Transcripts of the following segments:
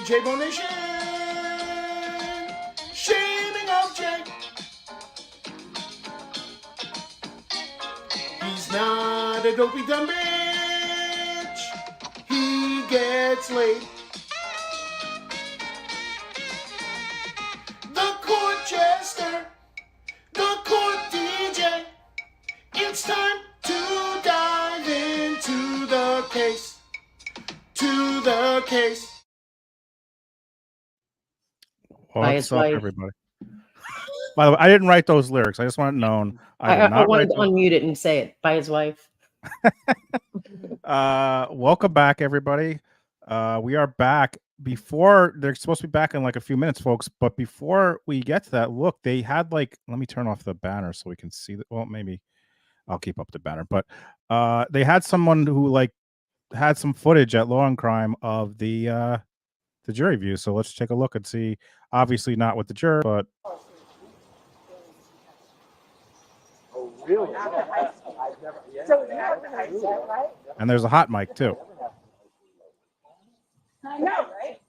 DJ Bonation, shaming of Jay. He's not a dopey dumb bitch. He gets laid. The court jester, the court DJ. It's time to dive into the case. To the case. What's up, everybody? By the way, I didn't write those lyrics. I just want it known. I wanted to unmute it and say it. By his wife. Welcome back, everybody. We are back. Before they're supposed to be back in like a few minutes, folks. But before we get to that, look, they had like. Let me turn off the banner so we can see that. Well, maybe I'll keep up the banner. But they had someone who like had some footage at Law and Crime of the jury view. So let's take a look and see. Obviously, not with the juror, but. Oh, really? And there's a hot mic too. I know, right?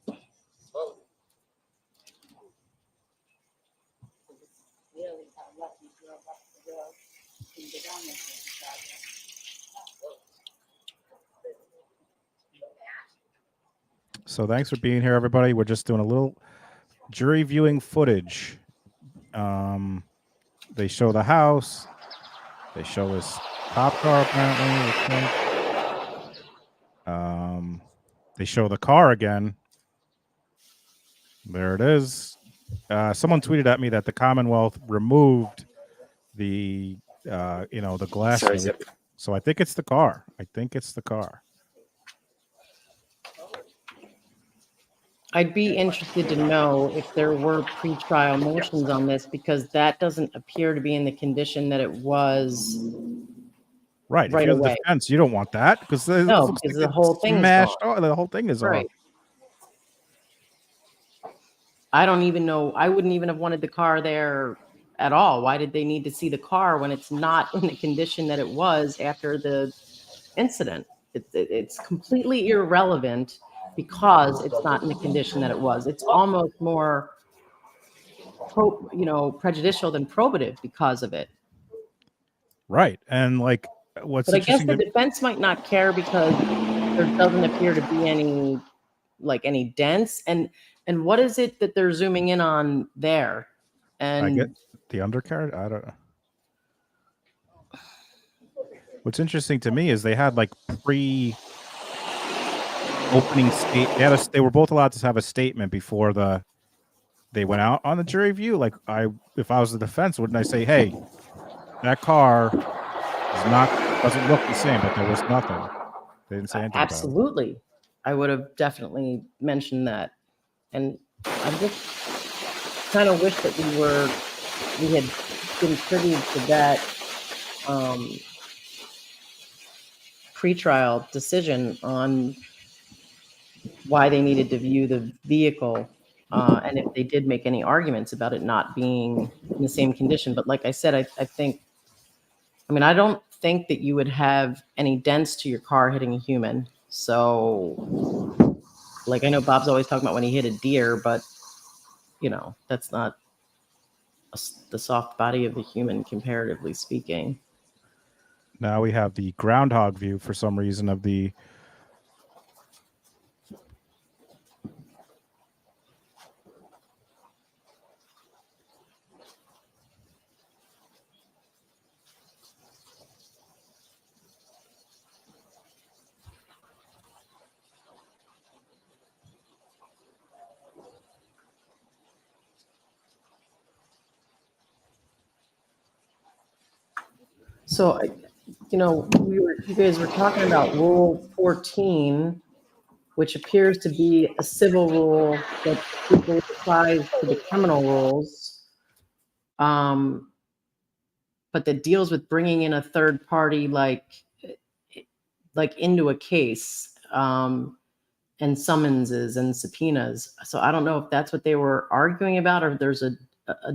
So thanks for being here, everybody. We're just doing a little jury viewing footage. They show the house. They show this cop car, apparently. They show the car again. There it is. Someone tweeted at me that the Commonwealth removed the, the glass. Sorry, so I think it's the car. I'd be interested to know if there were pre-trial motions on this, because that doesn't appear to be in the condition that it was. Right. If you're the defense, you don't want that because the whole thing smashed. The whole thing is right. Off. I don't even know. I wouldn't even have wanted the car there at all. Why did they need to see the car when it's not in the condition that it was after the incident? It's completely irrelevant because it's not in the condition that it was. It's almost more, prejudicial than probative because of it. Right, and like. But I guess the defense might not care because there doesn't appear to be any dents. And what is it that they're zooming in on there? And I get the undercarriage. I don't know. What's interesting to me is they had like pre-opening state. They were both allowed to have a statement before they went out on the jury view. Like if I was the defense, wouldn't I say, hey, that car doesn't look the same, but there was nothing. They didn't say anything. Absolutely. About it. I would have definitely mentioned that. And I just kind of wish that we had been privy to that pre-trial decision on why they needed to view the vehicle. And if they did make any arguments about it not being in the same condition. But like I said, I don't think that you would have any dents to your car hitting a human. So, like, I know Bob's always talking about when he hit a deer, but, that's not the soft body of a human, comparatively speaking. Now we have the groundhog view for some reason of the... So, you guys were talking about Rule 14, which appears to be a civil rule that applies to the criminal rules, but that deals with bringing in a third party, like into a case, and summonses and subpoenas. So I don't know if that's what they were arguing about, or if there's a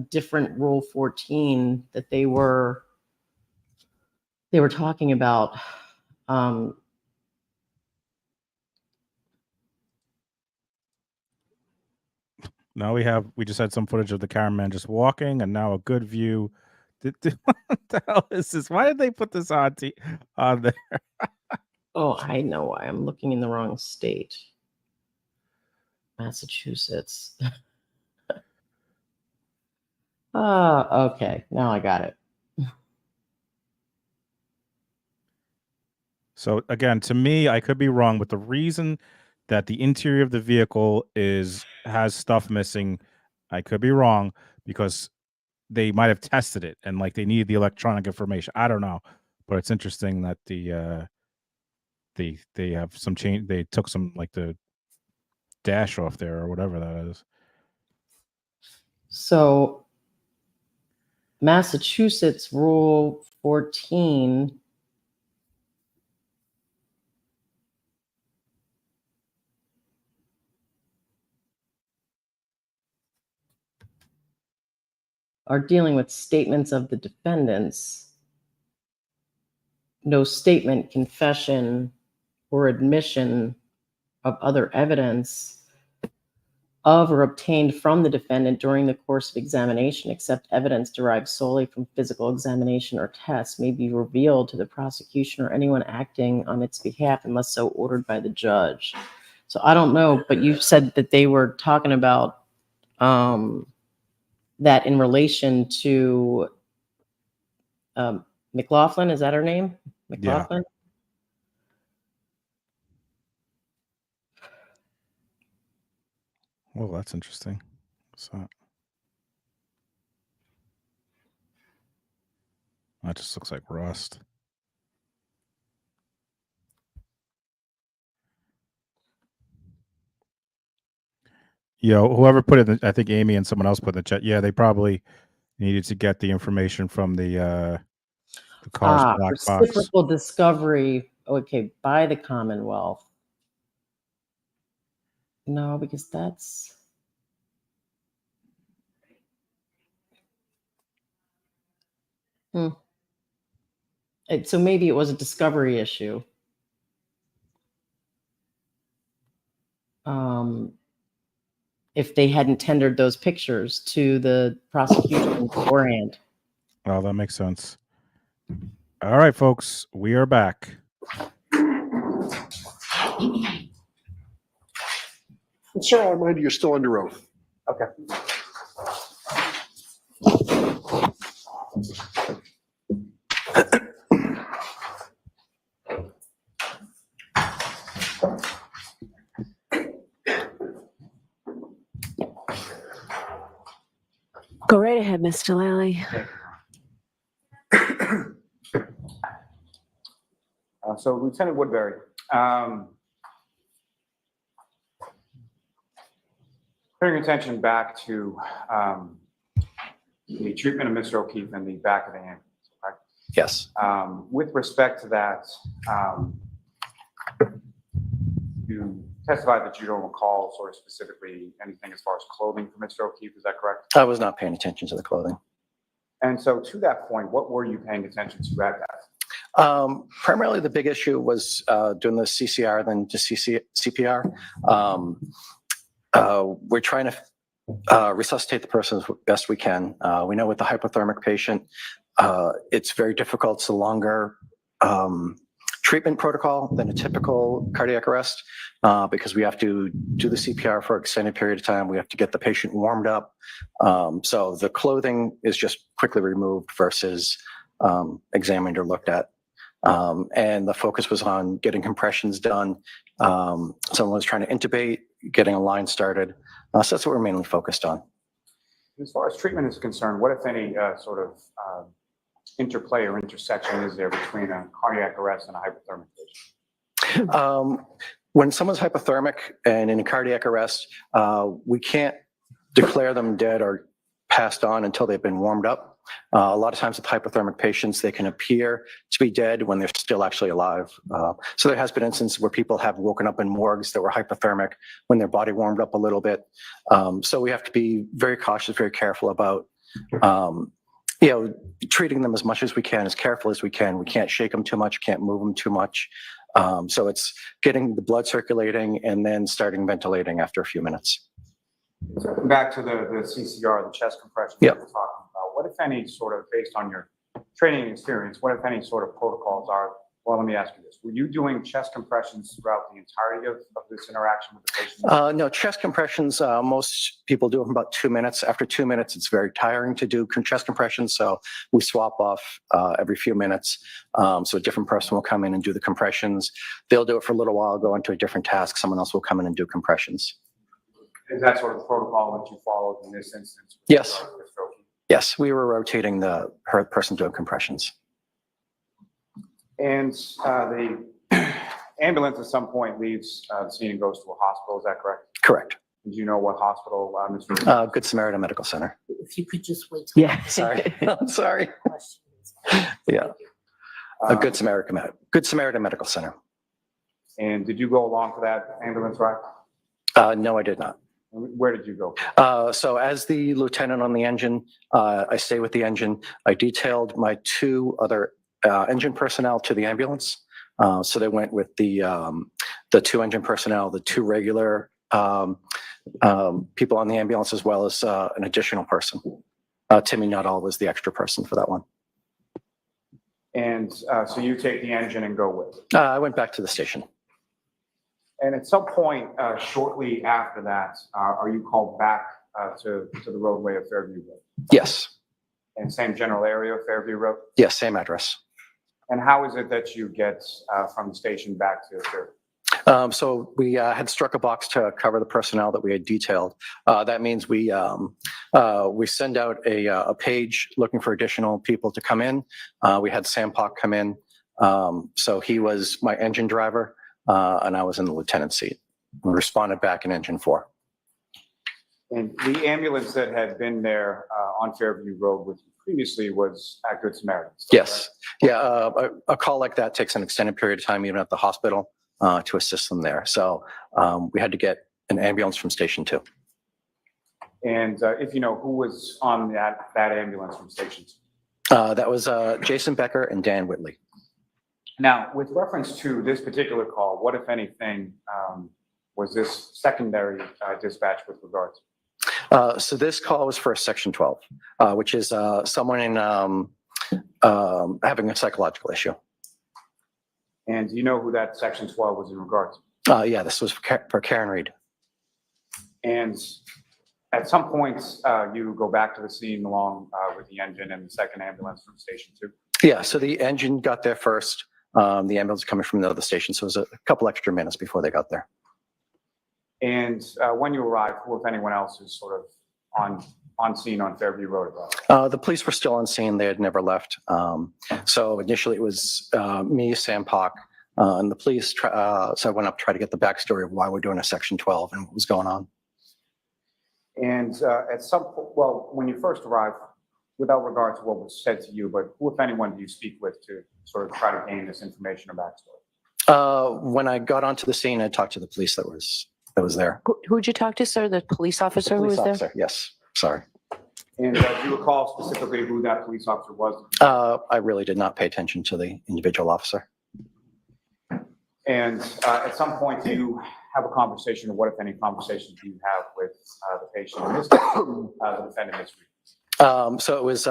different Rule 14 that they were talking about. Now we just had some footage of the cameraman just walking, and now a good view. What the hell is this? Why did they put this on there? Oh, I know why. I'm looking in the wrong state. Massachusetts. Okay. Now I got it. So again, to me, I could be wrong, but the reason that the interior of the vehicle has stuff missing, I could be wrong because they might have tested it and like they needed the electronic information. I don't know, but it's interesting that they have some change. They took some like the dash off there or whatever that is. So Massachusetts Rule 14 are dealing with statements of the defendants. No statement, confession, or admission of other evidence of or obtained from the defendant during the course of examination, except evidence derived solely from physical examination or tests, may be revealed to the prosecution or anyone acting on its behalf unless so ordered by the judge. So I don't know, but you said that they were talking about that in relation to McLaughlin. Is that her name? McLaughlin? Yeah. Well, that's interesting. So that just looks like rust. Yo, whoever put it, I think Amy and someone else put in the chat. Yeah, they probably needed to get the information from the car's black box. Reciprocal discovery. Okay, by the Commonwealth. No, because that's. So maybe it was a discovery issue. If they hadn't tendered those pictures to the prosecution beforehand. Well, that makes sense. All right, folks, we are back. Sir, I'll remind you, you're still under oath. Okay. Go right ahead, Mr. Lally. So, Lieutenant Woodbury, turning attention back to the treatment of Mr. O'Keefe in the back of the ambulance, right? Yes. With respect to that, you testified that you don't recall sort of specifically anything as far as clothing for Mr. O'Keefe, is that correct? I was not paying attention to the clothing. And so to that point, what were you paying attention to at that? Primarily the big issue was doing the CCR, then just CPR. We're trying to resuscitate the person as best we can. We know with the hypothermic patient, it's very difficult. It's a longer treatment protocol than a typical cardiac arrest because we have to do the CPR for an extended period of time. We have to get the patient warmed up. So the clothing is just quickly removed versus examined or looked at. And the focus was on getting compressions done. Someone was trying to intubate, getting a line started. So that's what we're mainly focused on. As far as treatment is concerned, what, if any, sort of interplay or intersection is there between a cardiac arrest and a hypothermic patient? When someone's hypothermic and in a cardiac arrest, we can't declare them dead or passed on until they've been warmed up. A lot of times with hypothermic patients, they can appear to be dead when they're still actually alive. So there has been instances where people have woken up in morgues that were hypothermic when their body warmed up a little bit. So we have to be very cautious, very careful about treating them as much as we can, as careful as we can. We can't shake them too much, can't move them too much. So it's getting the blood circulating and then starting ventilating after a few minutes. So back to the CCR, the chest compression Yep. we were talking about. What, if any, sort of, based on your training experience, what, if any, sort of protocols are, well, let me ask you this. Were you doing chest compressions throughout the entirety of this interaction with the patient? No, chest compressions, most people do them about 2 minutes. After 2 minutes, it's very tiring to do chest compressions, so we swap off every few minutes. So a different person will come in and do the compressions. They'll do it for a little while, go into a different task. Someone else will come in and do compressions. Is that sort of the protocol that you followed in this instance? with Yes. regard to the stroke? Yes, we were rotating the person doing compressions. And the ambulance at some point leaves the scene and goes to a hospital, is that correct? Correct. Do you know what hospital, Mr. Good Samaritan Medical Center. If you could just wait. till Yeah. Sorry, I'm sorry. questions. Yeah, Good Samaritan Medical Center. And did you go along for that ambulance ride? No, I did not. Where did you go? So as the lieutenant on the engine, I stay with the engine. I detailed my 2 other engine personnel to the ambulance. So they went with the 2 engine personnel, the 2 regular people on the ambulance, as well as an additional person. Timmy Nuttall was the extra person for that one. And so you take the engine and go with it. I went back to the station. And at some point shortly after that, are you called back to the roadway of Fairview Road? Yes, And same general area of Fairview Road? yes, same address. And how is it that you get from the station back to Fairview? So we had struck a box to cover the personnel that we had detailed. That means we send out a page looking for additional people to come in. We had Sam Pock come in. So he was my engine driver, and I was in the lieutenant's seat. We responded back in engine 4. And the ambulance that had been there on Fairview Road with you previously was at Good Samaritan? Yes. Yeah. A call like that takes an extended period of time, even at the hospital, to assist them there. So we had to get an ambulance from Station 2. And if you know, who was on that ambulance from Station 2? That was Jason Becker and Dan Whitley. Now, with reference to this particular call, what, if anything, was this secondary dispatch with regard to? So this call was for a Section 12, which is someone in having a psychological issue. And do you know who that Section 12 was in regard to? Yeah, this was for Karen Reed. And at some point, you go back to the scene along with the engine and the second ambulance from Station 2? Yeah, so the engine got there first. The ambulance coming from the other station, so it was a couple extra minutes before they got there. And when you arrived, who, if anyone else, is sort of on scene on Fairview Road? The police were still on scene. They had never left. So initially it was me, Sam Pock, and the police. So I went up to try to get the backstory of why we're doing a Section 12 and what was going on. And at some point, well, when you first arrived, without regard to what was said to you, but who, if anyone, do you speak with to sort of try to gain this information or backstory? When I got onto the scene, I talked to the police that was there. Who'd you talk to, sir? The police officer who Police was there? officer, yes. Sorry. And do you recall specifically who that police officer was? I really did not pay attention to the individual officer. And at some point, do you have a conversation, or what, if any, conversations do you have with the patient, in this case, the defendant, Ms. Reed? So it was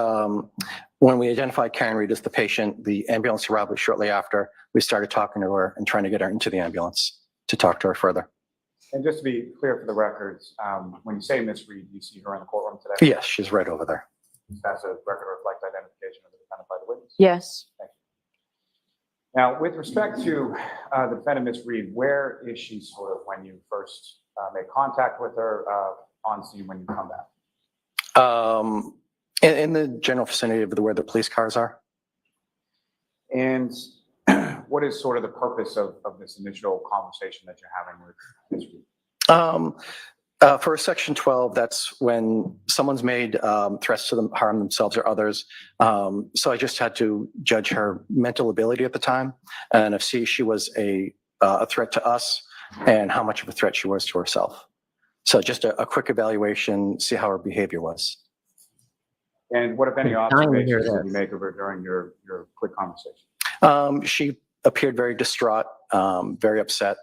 when we identified Karen Reed as the patient, the ambulance arrived shortly after. We started talking to her and trying to get her into the ambulance to talk to her further. And just to be clear for the records, when you say Ms. Reed, you see her in the courtroom today? Yes, she's right over there. That's a record reflect identification of the defendant by the witness? Yes. Thank you. Now, with respect to the defendant, Ms. Reed, where is she sort of when you first make contact with her on scene when you come back? In the general vicinity of where the police cars are. And what is sort of the purpose of this initial conversation that you're having with Ms. Reed? For a Section 12, that's when someone's made threats to them, harm themselves or others. So I just had to judge her mental ability at the time, and if she was a threat to us, and how much of a threat she was to herself. So just a quick evaluation, see how her behavior was. And what, if any, observations did you make of her during your quick conversation? She appeared very distraught, very upset.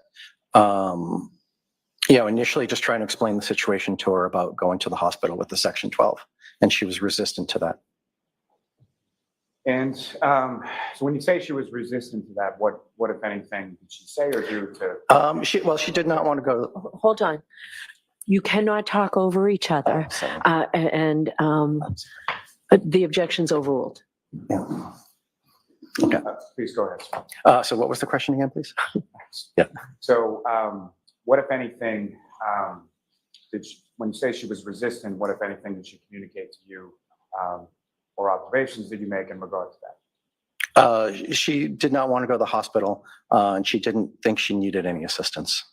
Initially just trying to explain the situation to her about going to the hospital with the Section 12, and she was resistant to that. And so when you say she was resistant to that, what if anything, did she say or do to? She did not want to go. Hold on. You cannot talk over each other. Sorry. The objection's overruled. Yeah. Okay. Please go ahead. So what was the question again, please? Yeah. So what, if anything, when you say she was resistant, what, if anything, did she communicate to you or observations did you make in regard to that? She did not want to go to the hospital, and she didn't think she needed any assistance.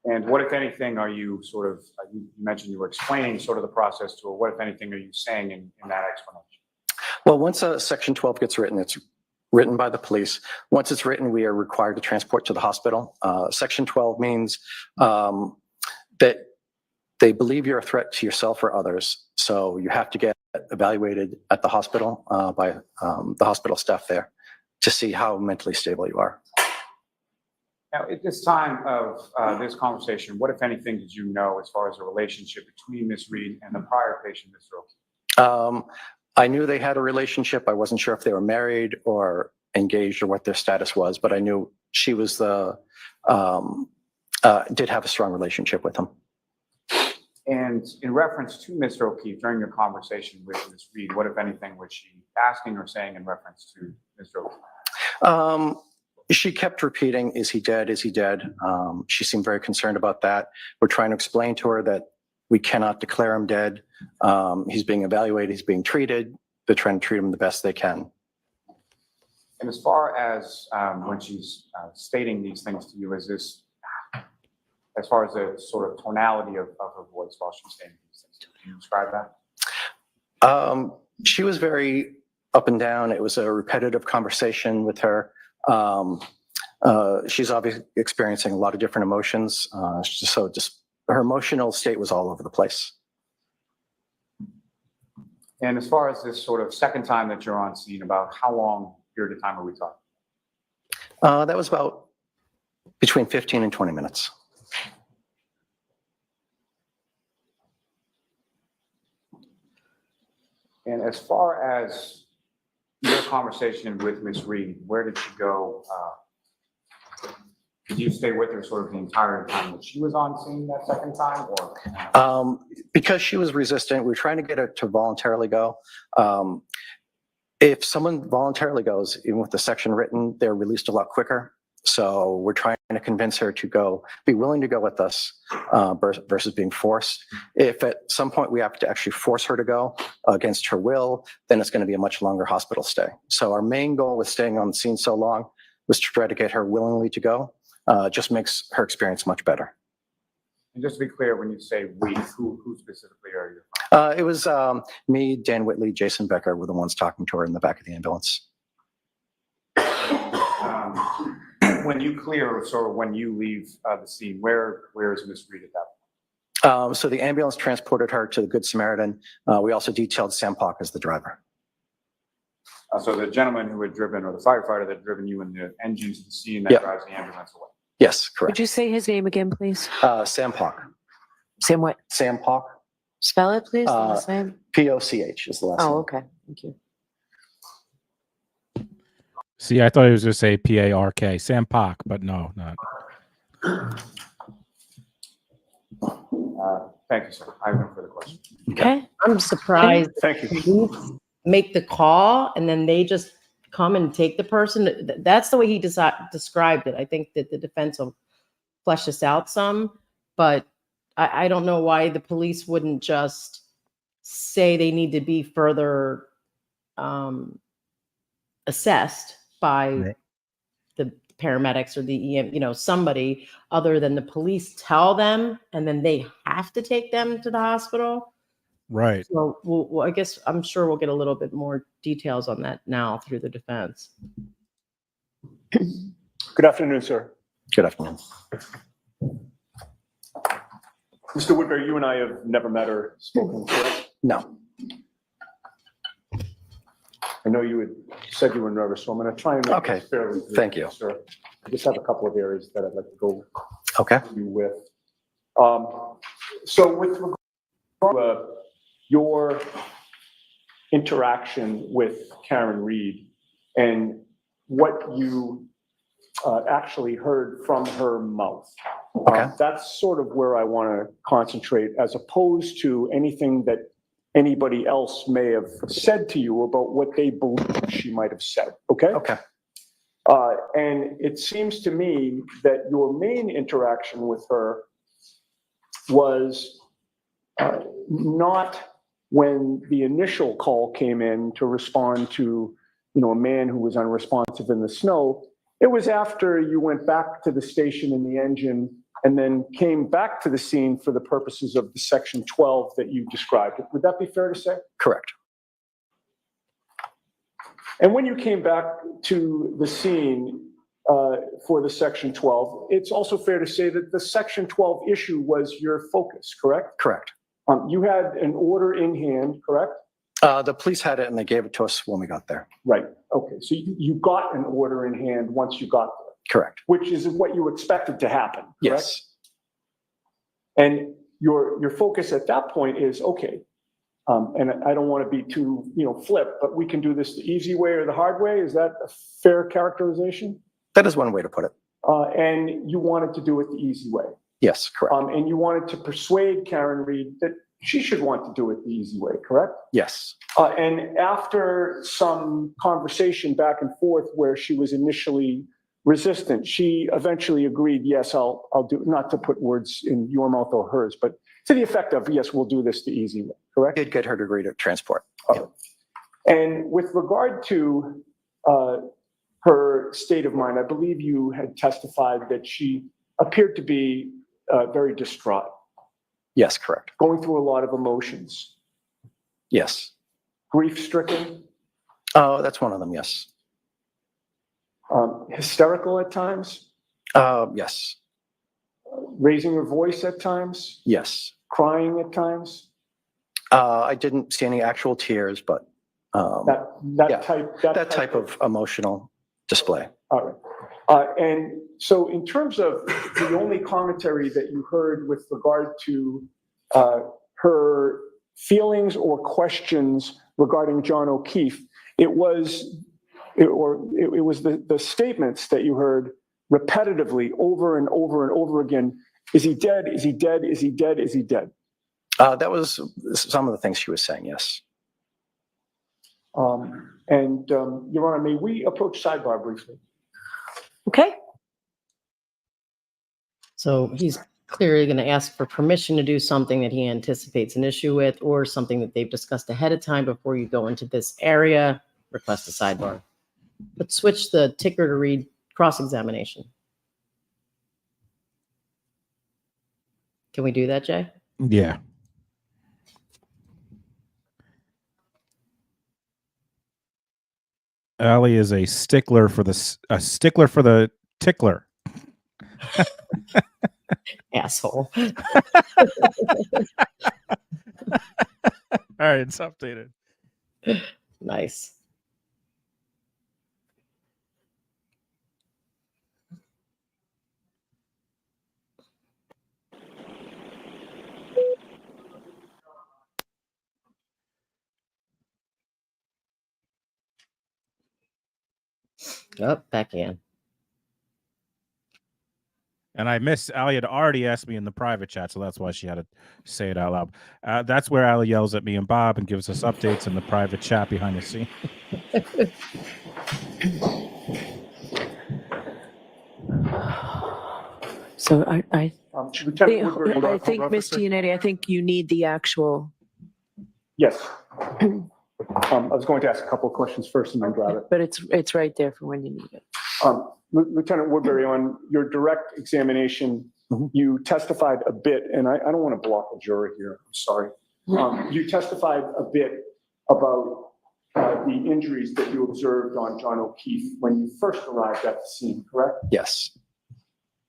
And what, if anything, are you sort of, you mentioned you were explaining sort of the process to her. What, if anything, are you saying in that explanation? Well, once a Section 12 gets written, it's written by the police. Once it's written, we are required to transport to the hospital. Section 12 means that they believe you're a threat to yourself or others. So you have to get evaluated at the hospital by the hospital staff there to see how mentally stable you are. Now, at this time of this conversation, what, if anything, did you know as far as the relationship between Ms. Reed and the prior patient, Mr. O'Keefe? I knew they had a relationship. I wasn't sure if they were married or engaged or what their status was, but I knew she was did have a strong relationship with him. And in reference to Mr. O'Keefe, during your conversation with Ms. Reed, what, if anything, was she asking or saying in reference to Mr. O'Keefe? She kept repeating, "Is he dead? Is he dead?" She seemed very concerned about that. We're trying to explain to her that we cannot declare him dead. He's being evaluated. He's being treated. They're trying to treat him the best they can. And as far as when she's stating these things to you, is this, as far as the sort of tonality of her voice while she's saying these things, can you describe that? She was very up and down. It was a repetitive conversation with her. She's obviously experiencing a lot of different emotions. So just her emotional state was all over the place. And as far as this sort of second time that you're on scene, about how long period of time are we talking? That was about between 15 and 20 minutes. And as far as your conversation with Ms. Reed, where did she go? Did you stay with her sort of the entire time that she was on scene that second time, or? Because she was resistant, we were trying to get her to voluntarily go. If someone voluntarily goes, even with the section written, they're released a lot quicker. So we're trying to convince her to be willing to go with us versus being forced. If at some point we have to actually force her to go against her will, then it's going to be a much longer hospital stay. So our main goal with staying on the scene so long was to try to get her willingly to go. Just makes her experience much better. And just to be clear, when you say we, who specifically are you? It was me, Dan Whitley, Jason Becker were the ones talking to her in the back of the ambulance. When you clear, or when you leave the scene, where is Ms. Reed at that point? So the ambulance transported her to the Good Samaritan. We also detailed Sam Park as the driver. So the gentleman who had driven, or the firefighter that had driven you in the engine to the scene that drives the ambulance away? Yes, correct. Would you say his name again, please? Sam Park. Sam what? Sam Park. Spell it, please. The last name. P-O-C-H is the last name. Oh, okay. Thank you. See, I thought he was going to say P-A-R-K, Sam Park, but no, not. Thank you, sir. I have no further questions. Okay. I'm surprised. Thank you. Police make the call and then they just come and take the person. That's the way he described it. I think that the defense will flesh this out some, but I don't know why the police wouldn't just say they need to be further assessed by the paramedics or the somebody other than the police tell them, and then they have to take them to the hospital. Right. So well, I guess I'm sure we'll get a little bit more details on that now through the defense. Good afternoon, sir. Good afternoon. Mr. Woodbury, you and I have never met or spoken before. No. I know you had said you were nervous, so I'm going to try and make Okay. this fairly brief, Thank you. sir. I just have a couple of areas that I'd like to go Okay. through with. So with regard to your interaction with Karen Reed and what you actually heard from her mouth, that's sort of where I want to concentrate, as opposed to anything that anybody else may have said to you about what they believe she might have said. Okay? Okay. And it seems to me that your main interaction with her was not when the initial call came in to respond to, a man who was unresponsive in the snow. It was after you went back to the station in the engine and then came back to the scene for the purposes of the section 12 that you described. Would that be fair to say? Correct. And when you came back to the scene for the section 12, it's also fair to say that the section 12 issue was your focus, correct? Correct. You had an order in hand, correct? The police had it and they gave it to us when we got there. Right. Okay. So you got an order in hand once you got there. Correct. Which is what you expected to happen, correct? Yes. And your focus at that point is, okay, and I don't want to be too, flip, but we can do this the easy way or the hard way. Is that a fair characterization? That is one way to put it. And you wanted to do it the easy way. Yes, correct. And you wanted to persuade Karen Reed that she should want to do it the easy way, correct? Yes. And after some conversation back and forth where she was initially resistant, she eventually agreed, yes, I'll do, not to put words in your mouth or hers, but to the effect of, yes, we'll do this the easy way, correct? Did get her to agree to transport. Yeah. And with regard to her state of mind, I believe you had testified that she appeared to be very distraught. Yes, correct. Going through a lot of emotions. Yes. Grief-stricken. Oh, that's one of them, yes. Hysterical at times. Yes. Raising her voice at times. Yes. Crying at times. I didn't see any actual tears, but that type of emotional display. All right. And so in terms of the only commentary that you heard with regard to her feelings or questions regarding John O'Keefe, it was the statements that you heard repetitively over and over and over again. Is he dead? Is he dead? Is he dead? Is he dead? That was some of the things she was saying, yes. Your Honor, may we approach sidebar briefly? Okay. So he's clearly going to ask for permission to do something that he anticipates an issue with, or something that they've discussed ahead of time before you go into this area. Request a sidebar. But switch the ticker to read cross-examination. Can we do that, Jay? Yeah. Allie is a stickler for the tickler. Asshole. All right, it's updated. Nice. Oh, back in. And I missed, Allie had already asked me in the private chat, so that's why she had to say it out loud. That's where Allie yells at me and Bob and gives us updates in the private chat behind the scene. So I Lieutenant Woodbury, I think, Ms. Giannetti, I think you need the actual. Yes. I was going to ask a couple of questions first and then grab it. But it's right there for when you need it. Lieutenant Woodbury, on your direct examination, you testified a bit, and I don't want to block a jury here. I'm sorry. You testified a bit about the injuries that you observed on John O'Keefe when you first arrived at the scene, correct? Yes.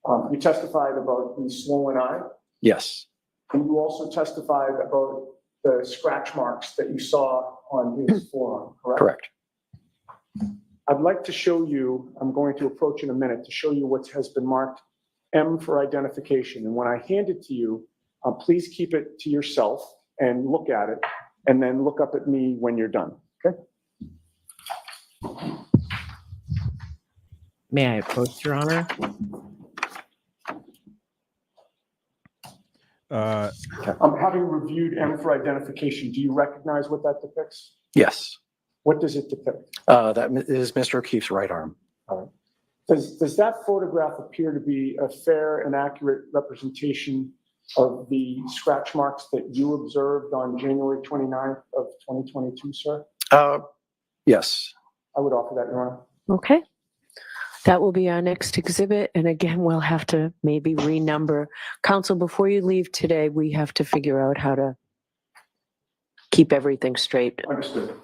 You testified about the swollen eye, Yes. and you also testified about the scratch marks that you saw on his forearm, correct? Correct. I'd like to show you, I'm going to approach in a minute to show you what has been marked M for identification. And when I hand it to you, please keep it to yourself and look at it, and then look up at me when you're done, okay? May I approach, Your Honor? Having reviewed M for identification, do you recognize what that depicts? Yes. What does it depict? That is Mr. O'Keefe's right arm. Does that photograph appear to be a fair and accurate representation of the scratch marks that you observed on January 29th of 2022, sir? Yes. I would offer that, Your Honor. Okay. That will be our next exhibit. And again, we'll have to maybe renumber. Counsel, before you leave today, we have to figure out how to keep everything straight. Understood.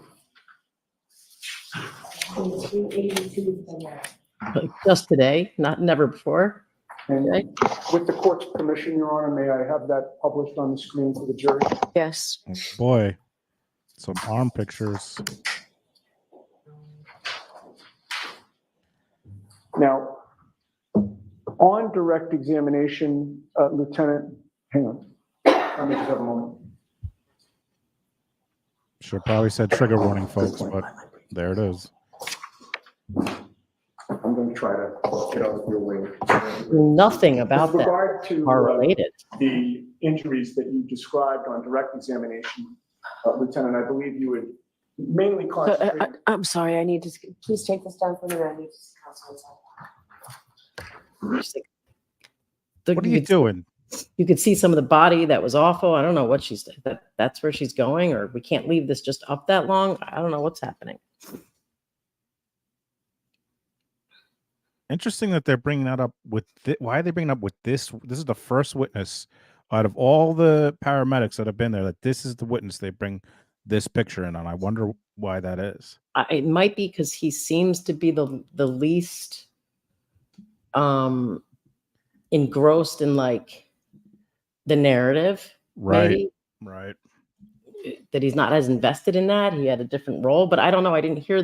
Just today, never before. And Okay. with the court's permission, Your Honor, may I have that published on the screen for the jury? Yes. Oh, boy, some arm pictures. Now, on direct examination, Lieutenant, hang on. Let me just have a moment. Should probably said trigger warning, folks, but there it is. I'm going to try to get out of your way. Nothing about With that regard to are related. the injuries that you described on direct examination, Lieutenant, I believe you would mainly concentrate. I'm sorry, I need to, please take this down for me. I need to counsel inside. What are you doing? You could see some of the body that was awful. I don't know what that's where she's going, or we can't leave this just up that long. I don't know what's happening. Interesting that they're bringing that up with why are they bringing up with this? This is the first witness out of all the paramedics that have been there that this is the witness they bring this picture in on. I wonder why that is. It might be because he seems to be the least engrossed in like the narrative, Right. maybe. Right. That he's not as invested in that. He had a different role, but I don't know. I didn't hear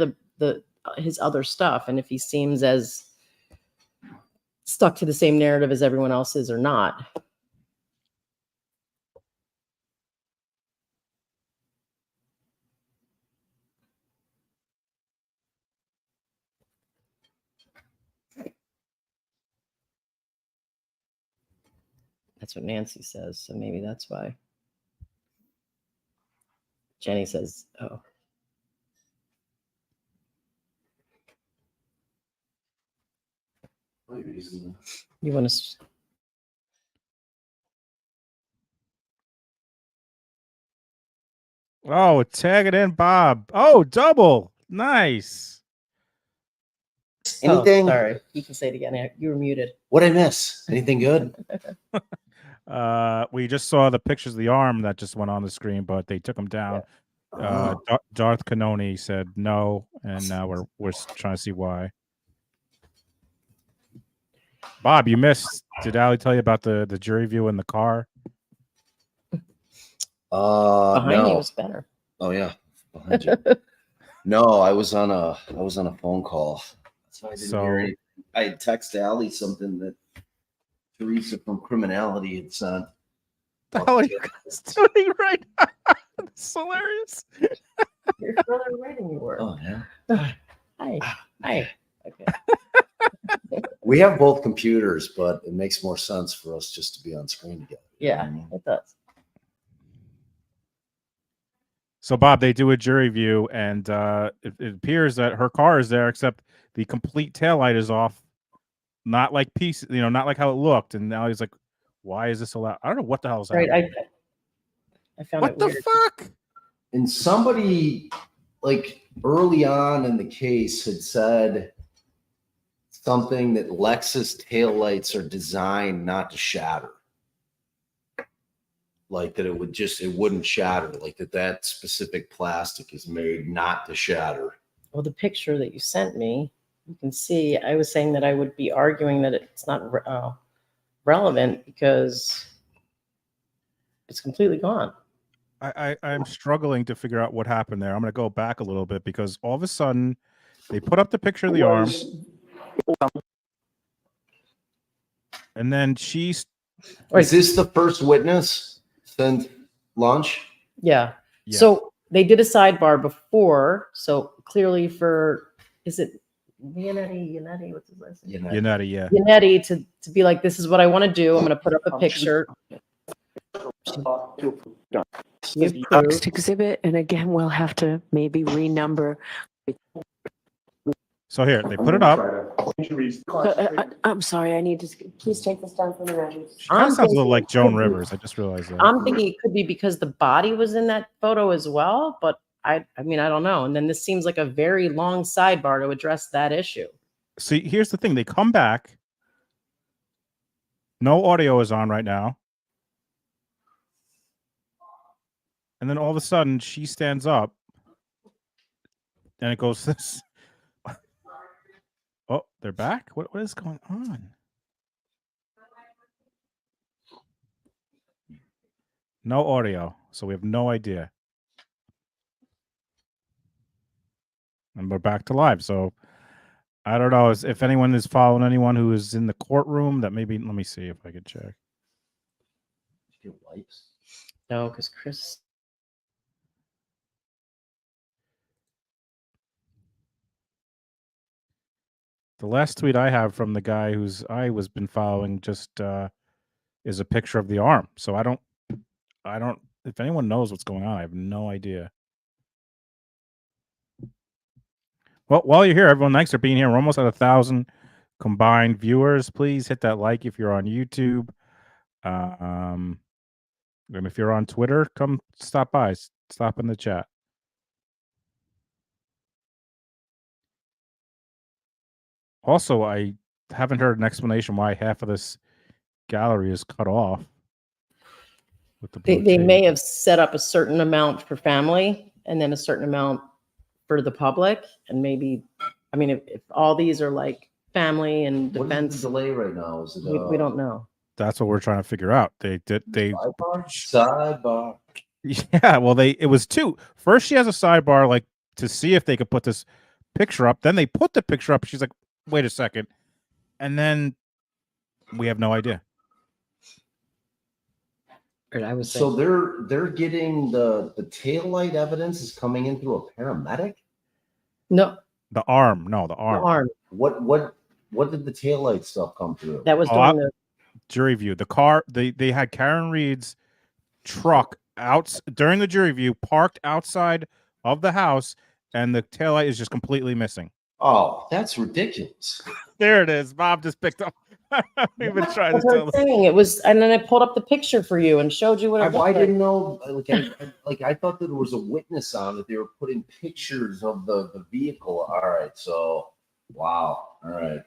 his other stuff, and if he seems as stuck to the same narrative as everyone else is or not. That's what Nancy says, so maybe that's why. Jenny says, oh. You want to... Oh, tag it in, Bob. Oh, double. Nice. Anything? Oh, sorry. You can say it again. You were muted. What'd I miss? Anything good? We just saw the pictures of the arm that just went on the screen, but they took them down. Darth Canoni said no, and now we're trying to see why. Bob, you missed. Did Ali tell you about the jury view in the car? Behind you No. was better. Oh yeah, behind you. No, I was on a phone call, so I didn't hear anything. I had texted Ali something that Teresa from Criminality had sent. The hell are you guys doing right now? It's hilarious. You're further away than you were. Oh yeah. Hi. Hi. Okay. We have both computers, but it makes more sense for us just to be on screen together. Yeah, it does. So, Bob, they do a jury view, and it appears that her car is there, except the complete taillight is off. Not like pieces, not like how it looked. And now he's like, why is this allowed? I don't know what the hell is happening. I found What it the weird. fuck? And somebody, like early on in the case, had said something that Lexus taillights are designed not to shatter. Like that it wouldn't shatter. Like that specific plastic is made not to shatter. Well, the picture that you sent me, you can see, I was saying that I would be arguing that it's not relevant because it's completely gone. I'm struggling to figure out what happened there. I'm going to go back a little bit because all of a sudden they put up the picture of the arm. And then she's Is this the first witness since lunch? Yeah. Yeah. So they did a sidebar before. So clearly is it Yannetti? What's his last name? Yannetti, yeah. Yannetti to be like, this is what I want to do. I'm going to put up a picture. You Next approved. exhibit, and again, we'll have to maybe renumber. So here, they put it up. I'm sorry, I need to, please take this down for the record. She kind I'm of sounds a little thinking like it Joan could be- Rivers. I just realized that. I'm thinking it could be because the body was in that photo as well, but I mean, I don't know. And then this seems like a very long sidebar to address that issue. See, here's the thing. They come back. No audio is on right now. And then all of a sudden, she stands up. And it goes this. Oh, they're back? What is going on? No audio. So we have no idea. And we're back to live. So I don't know if anyone is following anyone who is in the courtroom that maybe, let me see if I can check. Get wipes. No, because Chris. The last tweet I have from the guy who's I was been following just is a picture of the arm. So I don't, if anyone knows what's going on, I have no idea. Well, while you're here, everyone, thanks for being here. We're almost at 1,000 combined viewers. Please hit that like if you're on YouTube. And if you're on Twitter, come stop by. Stop in the chat. Also, I haven't heard an explanation why half of this gallery is cut off. With the They blue tape. may have set up a certain amount for family and then a certain amount for the public. And maybe, I mean, if all these are like family and What is defense, the delay right now? Is it we don't know. That's what we're trying to figure out. They sidebar? Yeah, well, it was two. First, she has a sidebar like to see if they could put this picture up. Then they put the picture up. She's like, wait a second. And then we have no idea. I was So they're getting the taillight evidence is coming in through a paramedic? No, The arm. No, the the arm. arm. What did the taillight stuff come through? That was Oh, during the Jury view. The car, they had Karen Reed's truck out during the jury view, parked outside of the house, and the taillight is just completely missing. Oh, that's ridiculous. There it is. Bob just picked up. We've been trying to That's what tell I'm saying. It was, and then I pulled up the picture for you and showed you what it looked I like. didn't know. I thought that there was a witness on that they were putting pictures of the vehicle. All right, so wow. All right,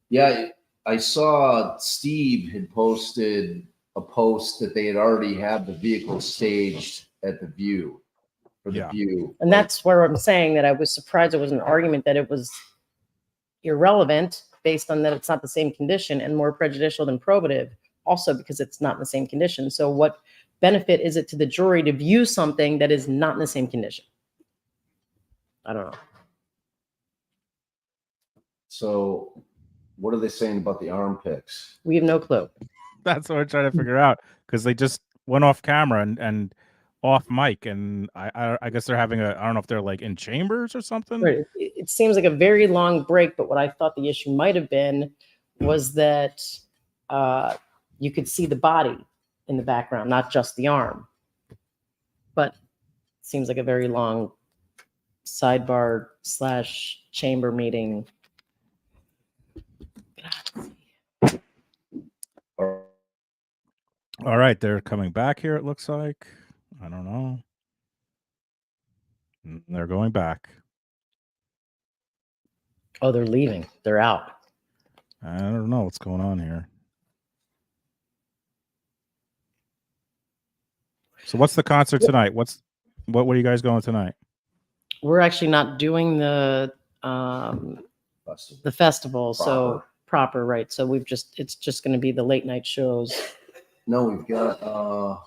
yeah. I saw Steve had posted a post that they had already had the vehicle staged at the View for the View, And that's where I'm saying that I was surprised it was an argument that it was irrelevant based on that it's not the same condition and more prejudicial than probative, also because it's not in the same condition. So what benefit is it to the jury to view something that is not in the same condition? I don't know. So what are they saying about the arm picks? We have no clue. That's what we're trying to figure out because they just went off camera and off mic, and I guess they're having I don't know if they're like in chambers or something. Right. It seems like a very long break, but what I thought the issue might have been was that you could see the body in the background, not just the arm. But it seems like a very long sidebar / chamber meeting. All right, they're coming back here, it looks like. I don't know. They're going back. Oh, they're leaving. They're out. I don't know what's going on here. So what's the concert tonight? What are you guys going tonight? We're actually not doing the festival, so proper, right? So it's just going to be the late night shows. No, we've got our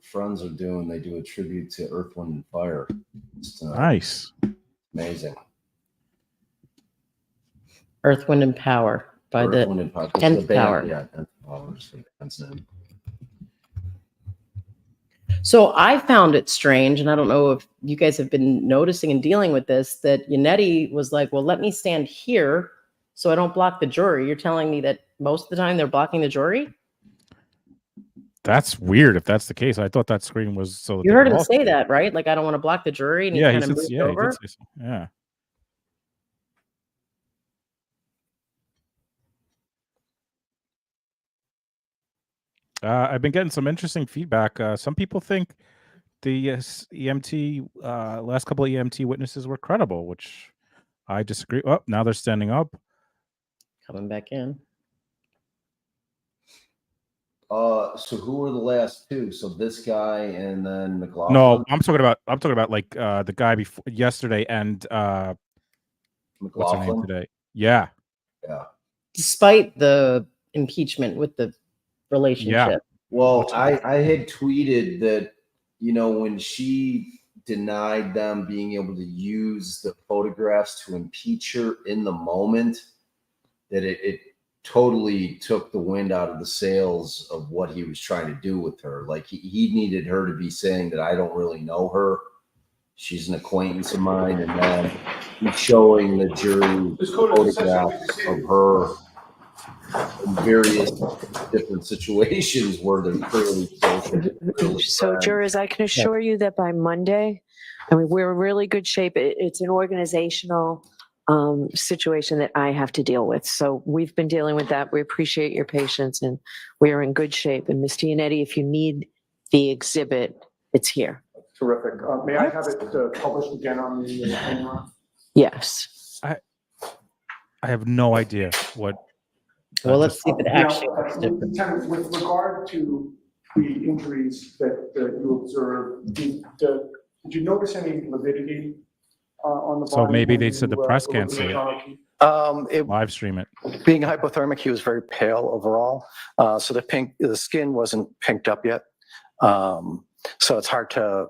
friends they do a tribute to Earth, Wind, and Fire. Nice. Amazing. Earth, Wind, and Power by Earth, Wind, and Power. 'Cause Tenth the band, Power. Yeah, 10th Power. That's them. So I found it strange, and I don't know if you guys have been noticing and dealing with this, that Yannetti was like, well, let me stand here so I don't block the jury. You're telling me that most of the time they're blocking the jury? That's weird if that's the case. I thought that screen was so that You they heard could him all say see. that, right? Like, I don't want to block the jury, and he Yeah, kind he of said, moved yeah, he over. did say so. Yeah. I've been getting some interesting feedback. Some people think the EMT, last couple of EMT witnesses were credible, which I disagree. Oh, now they're standing up. Coming back in. So who were the last two? So this guy and then McLaughlin? No, I'm talking about like the guy before yesterday and what's her name McLaughlin? today? Yeah. Yeah. Despite the impeachment with the relationship. Well, I had tweeted that, when she denied them being able to use the photographs to impeach her in the moment, that it totally took the wind out of the sails of what he was trying to do with her. Like he needed her to be saying that I don't really know her. She's an acquaintance of mine. And then he's showing the jury photographs of her in various different situations where they're clearly social. So, jurors, I can assure you that by Monday, I mean, we're in really good shape. It's an organizational situation that I have to deal with. So we've been dealing with that. We appreciate your patience, and we are in good shape. And Mr. Yannetti, if you need the exhibit, it's here. Terrific. May I have it published again on the camera? Yes. I have no idea what. Well, let's see if it actually looks different. Lieutenant, with regard to the injuries that you observed, did you notice any lividity on the body? So maybe they when said the you, press were can't looking see at it. Live stream it. Being hypothermic, he was very pale overall. So the skin wasn't pinked up yet. So it's hard to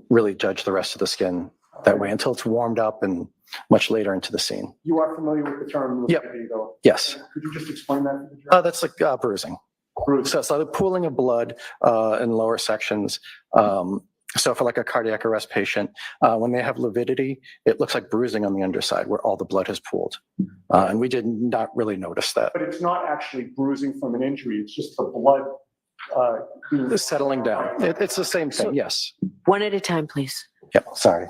really judge the rest of the skin that way until it's warmed up and much later into the scene. You are familiar with the term lividity, though? Yes. Could you just explain that to the jury? That's like bruising. So it's like the pooling of blood in lower sections. So for like a cardiac arrest patient, when they have lividity, it looks like bruising on the underside where all the blood has pooled. And we did not really notice that. But it's not actually bruising from an injury. It's just the blood being Settling down. It's the same thing, yes. One at a time, please. Yep, sorry.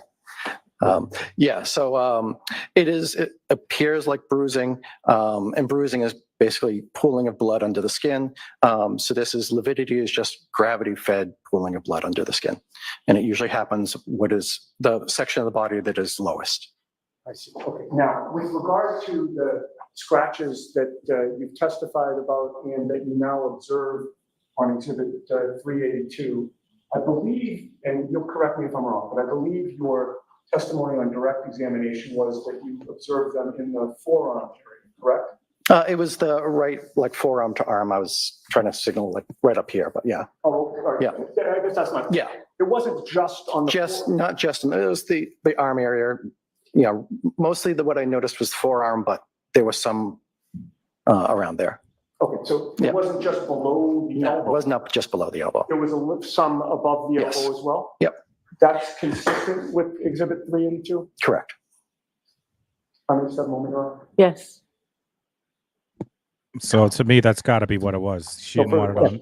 So it appears like bruising, and bruising is basically pooling of blood under the skin. So this is lividity is just gravity fed pooling of blood under the skin. And it usually happens what is the section of the body that is lowest. I see. Okay. Now, with regard to the scratches that you've testified about and that you now observe on exhibit 382, I believe, and you'll correct me if I'm wrong, but I believe your testimony on direct examination was that you observed them in the forearm area, correct? It was the right, like forearm to arm. I was trying to signal like right up here, but yeah. Oh, all right. Yeah. I guess that's my. Yeah. It wasn't just on the. Not just, it was the arm area. Mostly what I noticed was forearm, but there was some around there. Okay, so it wasn't just below the elbow. It wasn't up just below the elbow. There was some above the elbow as well? Yep. That's consistent with exhibit 382? Correct. Yes. So to me, that's got to be what it was. She didn't want it on.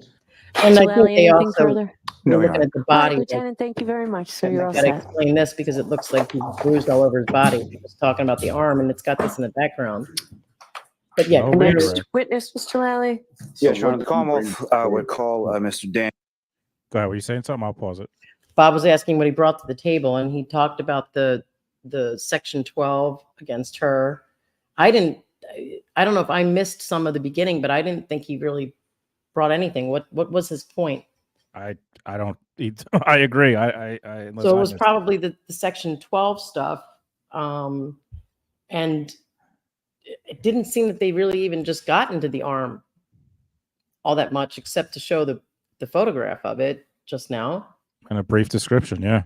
And I Lally, think they anything also, further? you're looking at the All right, body. Lieutenant, thank you very much. So you're I all gotta set. explain this because it looks like he bruised all over his body. He was talking about the arm, and it's got this in the background. But yeah, No come here. Next witness, Mr. Lally. Yes, Your Honor, the Commonwealth would call Mr. Dan. Go ahead. Were you saying something? I'll pause it. Bob was asking what he brought to the table, and he talked about the section 12 against her. I don't know if I missed some of the beginning, but I didn't think he really brought anything. What was his point? I don't. I agree. So it was probably the section 12 stuff, and it didn't seem that they really even just got into the arm all that much, except to show the photograph of it just now. And a brief description, yeah.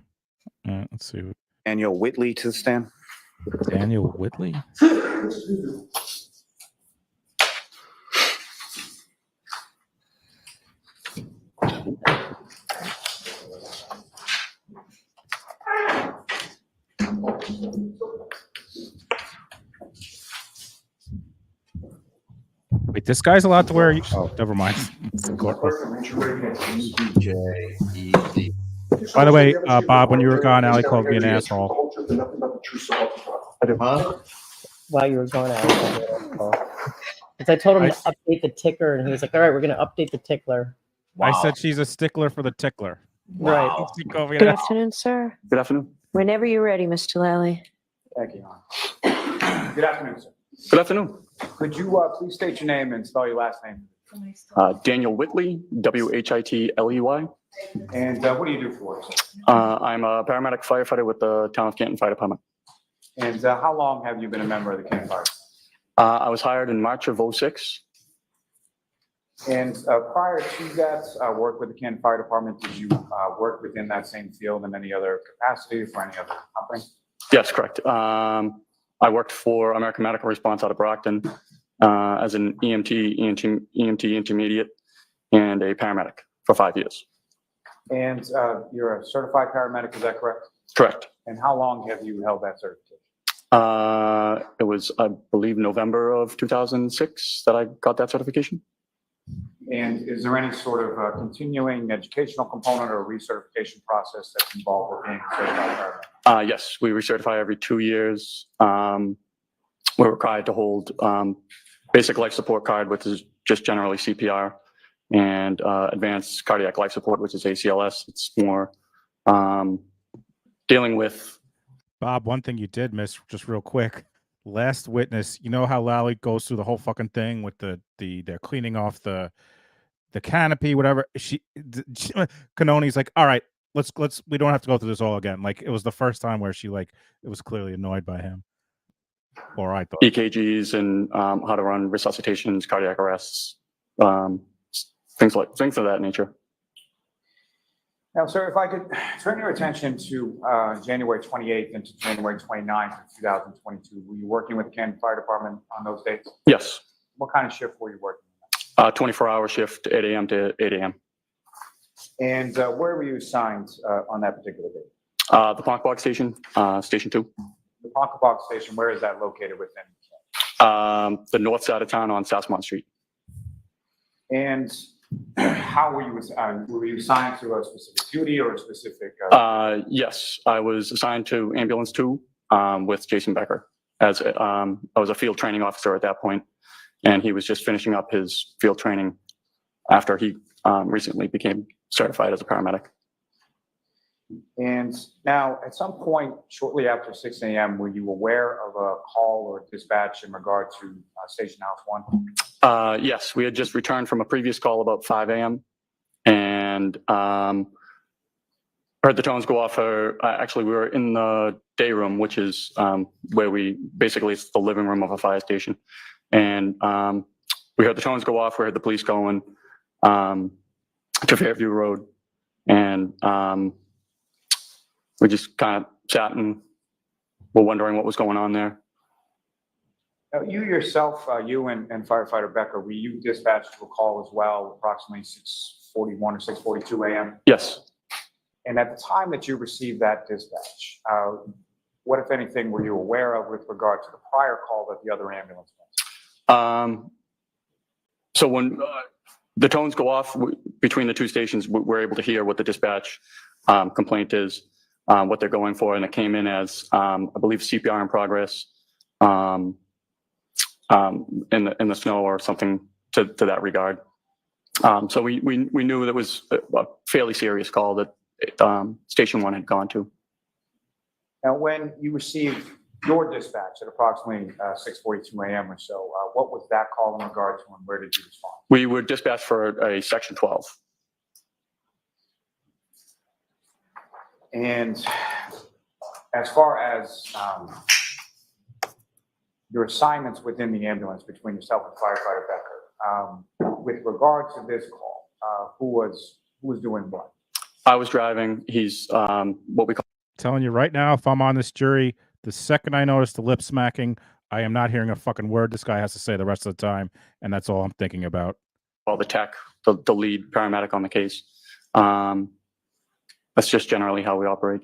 Let's see. Daniel Whitley to the stand. Daniel Whitley? This guy's allowed to wear. Oh. Never mind. Easy. By the way, Bob, when you were gone, Allie called me an asshole. Huh? While you were going out. Because I told him to update the ticker, and he was like, all right, we're going to update the tickler. Wow. I said she's a stickler for the tickler. Right. She called me an Good asshole. afternoon, sir. Good afternoon. Whenever you're ready, Mr. Lally. Thank you, Your Honor. Good afternoon, sir. Good afternoon. Could you please state your name and spell your last name? Daniel Whitley, Whitley. And what do you do for work, sir? I'm a paramedic firefighter with the Town of Canton Fire Department. And how long have you been a member of the Canton Fire? I was hired in March of '06. And prior to that work with the Canton Fire Department, did you work within that same field in any other capacity for any other company? Yes, correct. I worked for American Medical Response out of Brockton as an EMT intermediate and a paramedic for 5 years. And you're a certified paramedic, is that correct? Correct. And how long have you held that certification? It was, I believe, November of 2006 that I got that certification. And is there any sort of continuing educational component or recertification process that's involved with being a certified paramedic? Yes, we recertify every 2 years. We're required to hold basic life support card, which is just generally CPR, and advanced cardiac life support, which is ACLS. It's more dealing with. Bob, one thing you did miss, just real quick. Last witness, you know how Lally goes through the whole fucking thing with they're cleaning off the canopy, whatever. Canoni's like, all right, let's we don't have to go through this all again. Like, it was the first time where she it was clearly annoyed by him. Or I thought EKGs and how to run resuscitations, cardiac arrests, things of that nature. Now, sir, if I could turn your attention to January 28th into January 29th of 2022, were you working with the Canton Fire Department on those dates? Yes. What kind of shift were you working? 24-hour shift, 8 a.m. to 8 a.m. And where were you assigned on that particular date? The Ponkbog Station, Station 2. The Ponkabog Station, where is that located within? The north side of town on Southmont Street. And how were you assigned to a specific duty or a specific? Yes, I was assigned to Ambulance 2 with Jason Becker. I was a field training officer at that point, and he was just finishing up his field training after he recently became certified as a paramedic. And now, at some point shortly after 6 a.m., were you aware of a call or dispatch in regard to Station House 1? Yes, we had just returned from a previous call about 5 a.m. and heard the tones go off. Actually, we were in the day room, which is where it's the living room of a fire station. And we heard the tones go off. We heard the police going to Fairview Road. And we just kind of sat and were wondering what was going on there. Now, you yourself, you and firefighter Becker, were you dispatched to a call as well, approximately 6:41 or 6:42 a.m.? Yes. And at the time that you received that dispatch, what, if anything, were you aware of with regard to the prior call that the other ambulance went? So when the tones go off between the two stations, we're able to hear what the dispatch complaint is, what they're going for, and it came in as, I believe, CPR in progress in the snow or something to that regard. So we knew that it was a fairly serious call that Station 1 had gone to. Now, when you received your dispatch at approximately 6:42 a.m. or so, what was that call in regard to, and where did you respond? We were dispatched for a Section 12. And as far as your assignments within the ambulance between yourself and firefighter Becker, with regard to this call, who was doing what? I was driving. He's what we call. Telling you right now, if I'm on this jury, the second I notice the lip smacking, I am not hearing a fucking word this guy has to say the rest of the time, and that's all I'm thinking about. Well, the tech, the lead paramedic on the case. That's just generally how we operate.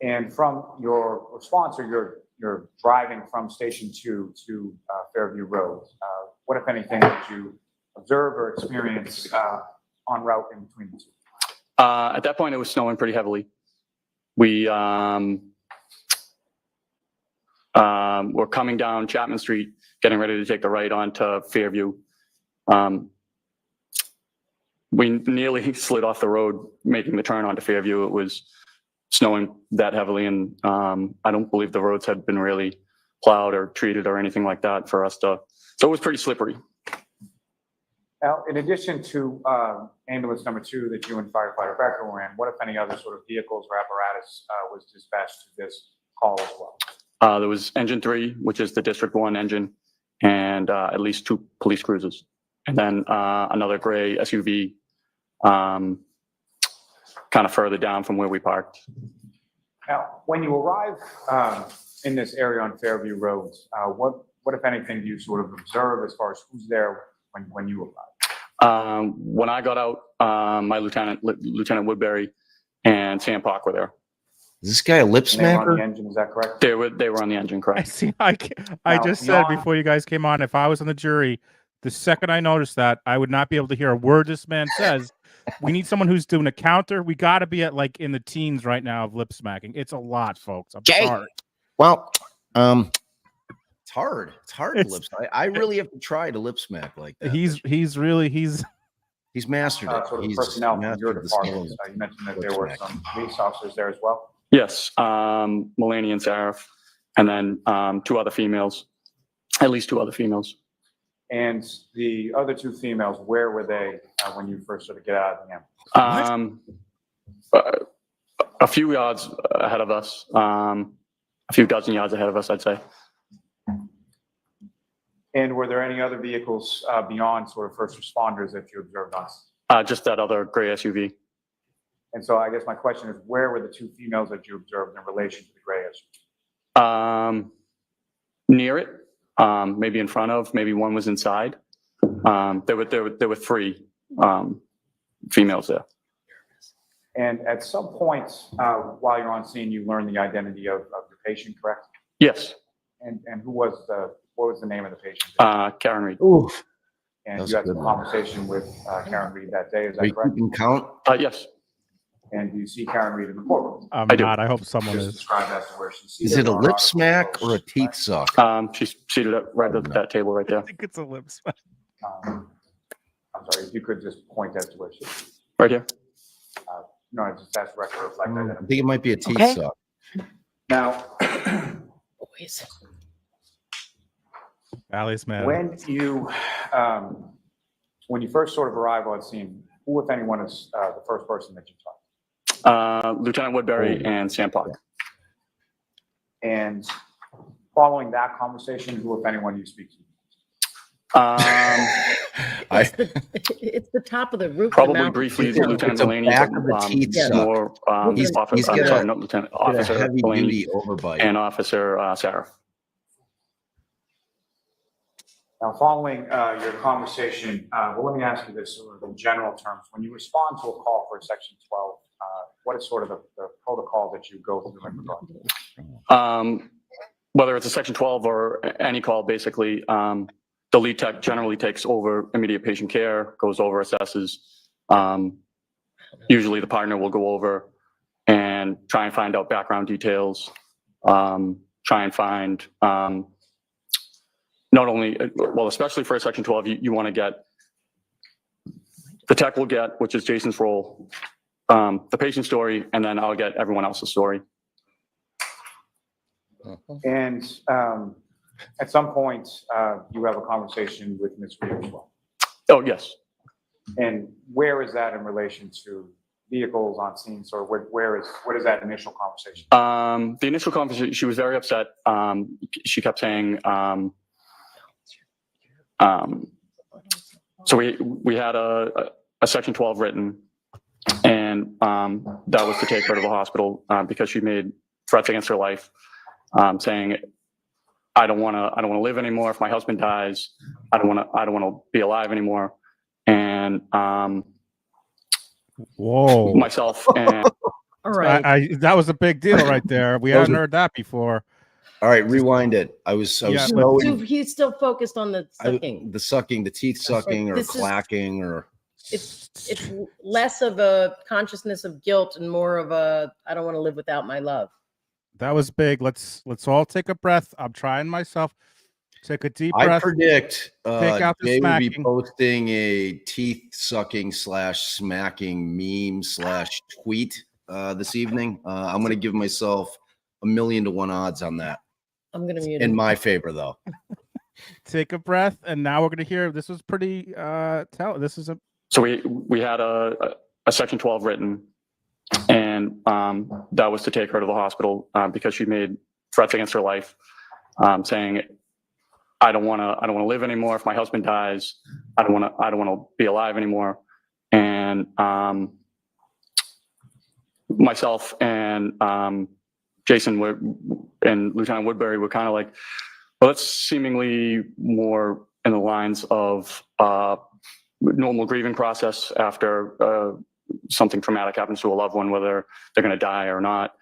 And from your response, or you're driving from Station 2 to Fairview Road, what, if anything, did you observe or experience en route in between the two? At that point, it was snowing pretty heavily. We were coming down Chapman Street, getting ready to take the right onto Fairview. We nearly slid off the road, making the turn onto Fairview. It was snowing that heavily, and I don't believe the roads had been really plowed or treated or anything like that for us to, so it was pretty slippery. Now, in addition to ambulance number 2 that you and firefighter Becker were in, what, if any, other sort of vehicles or apparatus was dispatched to this call as well? There was engine 3, which is the District 1 engine, and at least 2 police cruisers. And then another gray SUV kind of further down from where we parked. Now, when you arrive in this area on Fairview Roads, what, if anything, do you sort of observe as far as who's there when you arrive? When I got out, my Lieutenant Woodbury and Sam Park were there. Is this guy a lip And they were on smacker? the engine, is that correct? They were on the engine, I correct? see. I Now, just said beyond- before you guys came on, if I was on the jury, the second I noticed that, I would not be able to hear a word this man says. We need someone who's doing a counter. We got to be at like in the teens right now of lip smacking. It's a lot, folks. I'm Jay. sorry. Well, it's hard. It's hard to It's- lip smack. I really have to try to lip smack like that. He's mastered it. Sort of He's personnel from your mastered the skill department. of You mentioned that lip there were smacking. some police officers there as well. Yes, Melanie and Sarah, and then 2 other females, at least 2 other females. And the other 2 females, where were they when you first sort of get out of the ambulance? A few yards ahead of us, a few dozen yards ahead of us, I'd say. And were there any other vehicles beyond sort of first responders that you observed on? Just that other gray SUV. And so I guess my question is, where were the 2 females that you observed in relation to the gray SUV? Near it, maybe in front of, maybe one was inside. There were 3 females there. And at some point while you're on scene, you learned the identity of your patient, correct? Yes, And what was the name of the patient? Karen Reed. Oof. And That's you a had some good one. conversation with Karen Reed that day, is Are you that correct? keeping count? Yes, And do you see Karen Reed in the courtroom? I'm I do. not. I hope someone Just is. describe as to where she's seated. Is it a or lip not smack or a close, teeth suck? she's seated right at that table right there, I think it's a lip smack. I'm sorry, if you could just point as to where she is. right here. No, I just asked record reflect I identity. think it might be a teeth Okay. suck. Now, Boys. Alice, man. when you first sort of arrive on scene, who, if anyone, is the first person that you talk? Lieutenant Woodbury and Sam Park. And following that conversation, who, if anyone, you speak to? It's the top of the roof. Probably the mountain. briefly, It's a- Lieutenant it's a Delaney, back of the teeth suck. more He's- officer, he's got sorry, a- not Lieutenant, Got a Officer heavy Delaney duty overbite. and Officer Sarah. Now, following your conversation, well, let me ask you this sort of in general terms. When you respond to a call for a Section 12, what is sort of the protocol that you go through in regard to this? Whether it's a Section 12 or any call, basically, the lead tech generally takes over immediate patient care, goes over, assesses. Usually the partner will go over and try and find out background details, try and find, not only, well, especially for a Section 12, you want to get, the tech will get, which is Jason's role, the patient story, and then I'll get everyone else's story. And at some point, you have a conversation with Ms. Reed as well. Oh, yes. And where is that in relation to vehicles on scene? So what is that initial conversation? The initial conversation, she was very upset. She kept saying, so we had a Section 12 written, and that was to take her to the hospital because she made threats against her life, saying, I don't want to live anymore. If my husband dies, I don't want to be alive anymore. And Whoa. myself and All right. That was a big deal right there. We hadn't heard that before. All right, rewind it. I was Yeah, so He's still focused on the sucking. the sucking, the teeth sucking, or This is- clacking, or It's less of a consciousness of guilt and more of a I don't want to live without my love. That was big. Let's all take a breath. I'm trying myself. Take a deep I breath. predict Take out the Jay will be smacking. posting a teeth sucking / smacking meme / tweet this evening. I'm going to give myself 1,000,000 to 1 odds on that. I'm gonna mute In him. my favor, though. Take a breath, and now we're gonna hear. This was pretty. This is a. So we had a section 12 written, and that was to take her to the hospital because she made threats against her life, saying, "I don't want to live anymore. If my husband dies, I don't want to be alive anymore." And myself and Jason and Lieutenant Woodbury were kind of like, well, that's seemingly more in the lines of normal grieving process after something traumatic happens to a loved one, whether they're going to die or not.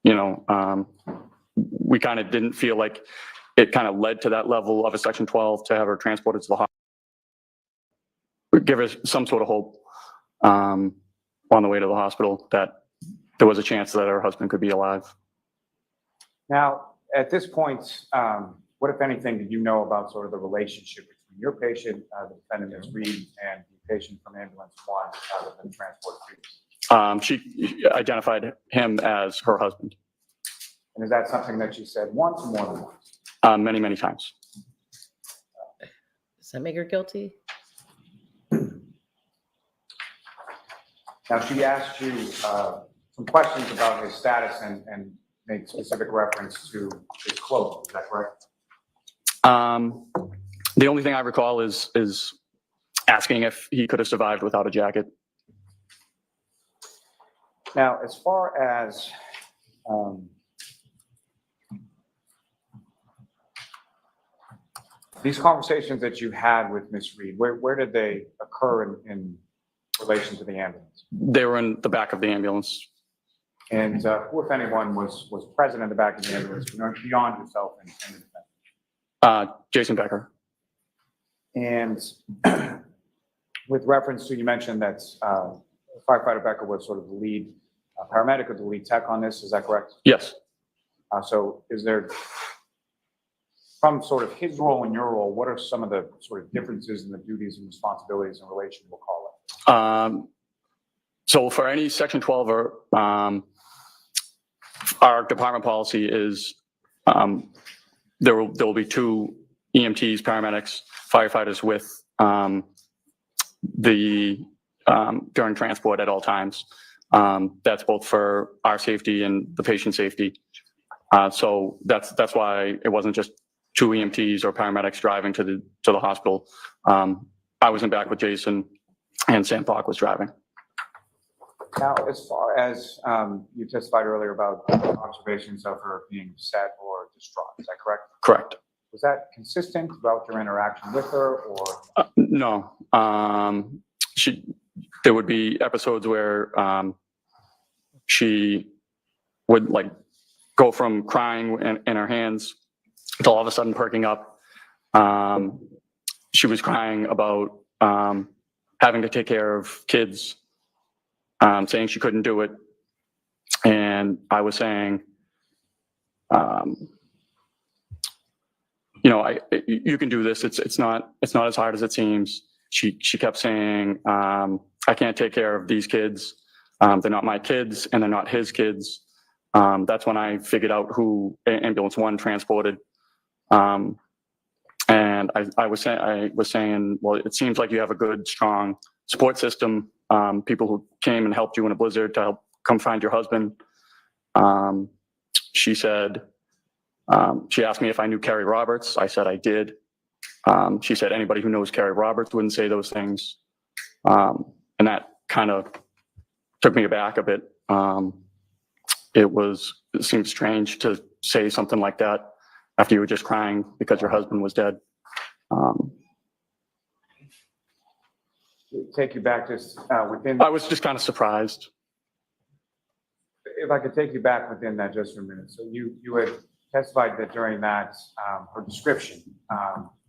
We kind of didn't feel like it kind of led to that level of a section 12 to have her transported to the hospital. Give her some sort of hope on the way to the hospital that there was a chance that her husband could be alive. Now, at this point, what, if anything, did you know about sort of the relationship between your patient, the defendant, Ms. Reed, and the patient from ambulance 1 that had been transported previously? She identified him as her husband. And is that something that she said once or more than once? Many, many times. Does that make her guilty? Now, she asked you some questions about his status and made specific reference to his clothing. Is that correct? The only thing I recall is asking if he could have survived without a jacket. Now, as far as these conversations that you had with Ms. Reed, where did they occur in relation to the ambulance? They were in the back of the ambulance. And who, if anyone, was present in the back of the ambulance beyond yourself and the defendant? Jason Becker. And with reference to, you mentioned that firefighter Becker was sort of the lead paramedic or the lead tech on this. Is that correct? Yes. So is there, from sort of his role and your role, what are some of the sort of differences in the duties and responsibilities in relation, we'll call it? So for any section 12er, our department policy is there will be 2 EMTs, paramedics, firefighters with during transport at all times. That's both for our safety and the patient safety. So that's why it wasn't just 2 EMTs or paramedics driving to the hospital. I was in back with Jason, and Sam Park was driving. Now, as far as you testified earlier about observations of her being upset or distraught, is that correct? Correct. Was that consistent throughout your interaction with her, or? No. There would be episodes where she would like go from crying in her hands to all of a sudden perking up. She was crying about having to take care of kids, saying she couldn't do it. And I was saying, you can do this. It's not as hard as it seems. She kept saying, I can't take care of these kids. They're not my kids and they're not his kids. That's when I figured out who ambulance 1 transported. And I was saying, well, it seems like you have a good, strong support system. People who came and helped you in a blizzard to help come find your husband. She said, she asked me if I knew Carrie Roberts. I said I did. She said anybody who knows Carrie Roberts wouldn't say those things. And that kind of took me aback a bit. It seemed strange to say something like that after you were just crying because your husband was dead. Take you back just within. I was just kind of surprised. if I could take you back within that just for a minute. So you had testified that during that, her description,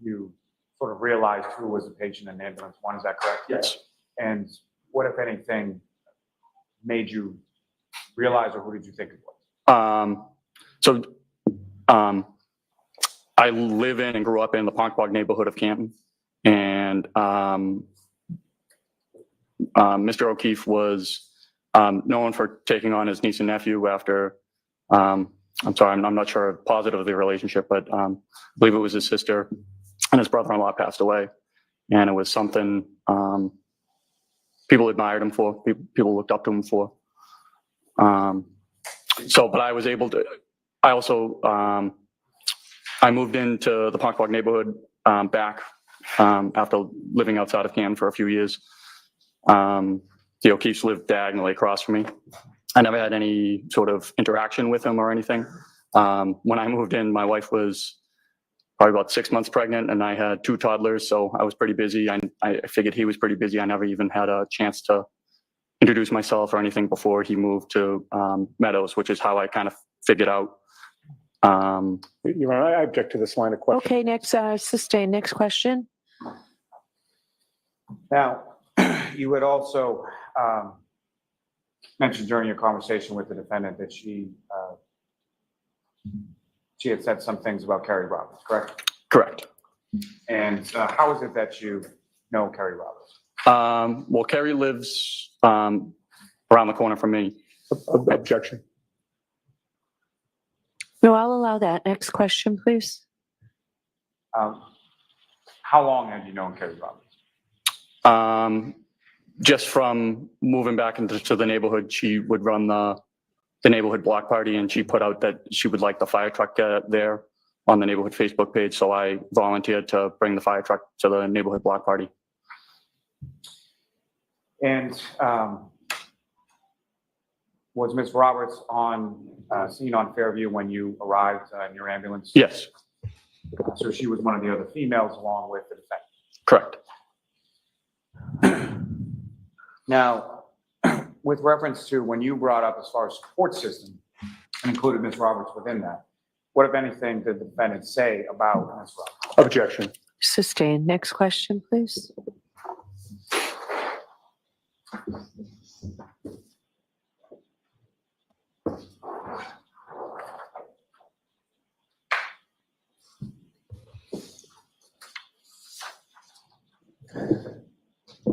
you sort of realized who was the patient in ambulance 1, is that correct? Yes. And what, if anything, made you realize, or who did you think it was? I live in and grew up in the Ponquag neighborhood of Canton, and Mr. O'Keefe was known for taking on his niece and nephew after, I'm sorry, I'm not sure positive of the relationship, but I believe it was his sister and his brother-in-law passed away. And it was something people admired him for, people looked up to him for. But I was able to, I also, I moved into the Ponquag neighborhood back after living outside of Canton for a few years. The O'Keefes lived diagonally across from me. I never had any sort of interaction with him or anything. When I moved in, my wife was probably about 6 months pregnant and I had 2 toddlers, so I was pretty busy. I figured he was pretty busy. I never even had a chance to introduce myself or anything before he moved to Meadows, which is how I kind of figured out. Your Honor, I object to this line of question. Okay, next, sustain. Next question. Now, you had also mentioned during your conversation with the defendant that she had said some things about Carrie Roberts, correct? Correct. And how is it that you know Carrie Roberts? Well, Carrie lives around the corner from me. Objection. No, I'll allow that. Next question, please. How long have you known Carrie Roberts? Just from moving back into the neighborhood, she would run the neighborhood block party, and she put out that she would like the fire truck there on the neighborhood Facebook page. So I volunteered to bring the fire truck to the neighborhood block party. And was Ms. Roberts on seen on Fairview when you arrived in your ambulance? Yes. So she was one of the other females along with the defendant? Correct. Now, with reference to when you brought up as far as support system and included Ms. Roberts within that, what, if anything, did the defendant say about Ms. Roberts? Objection. Sustain. Next question, please.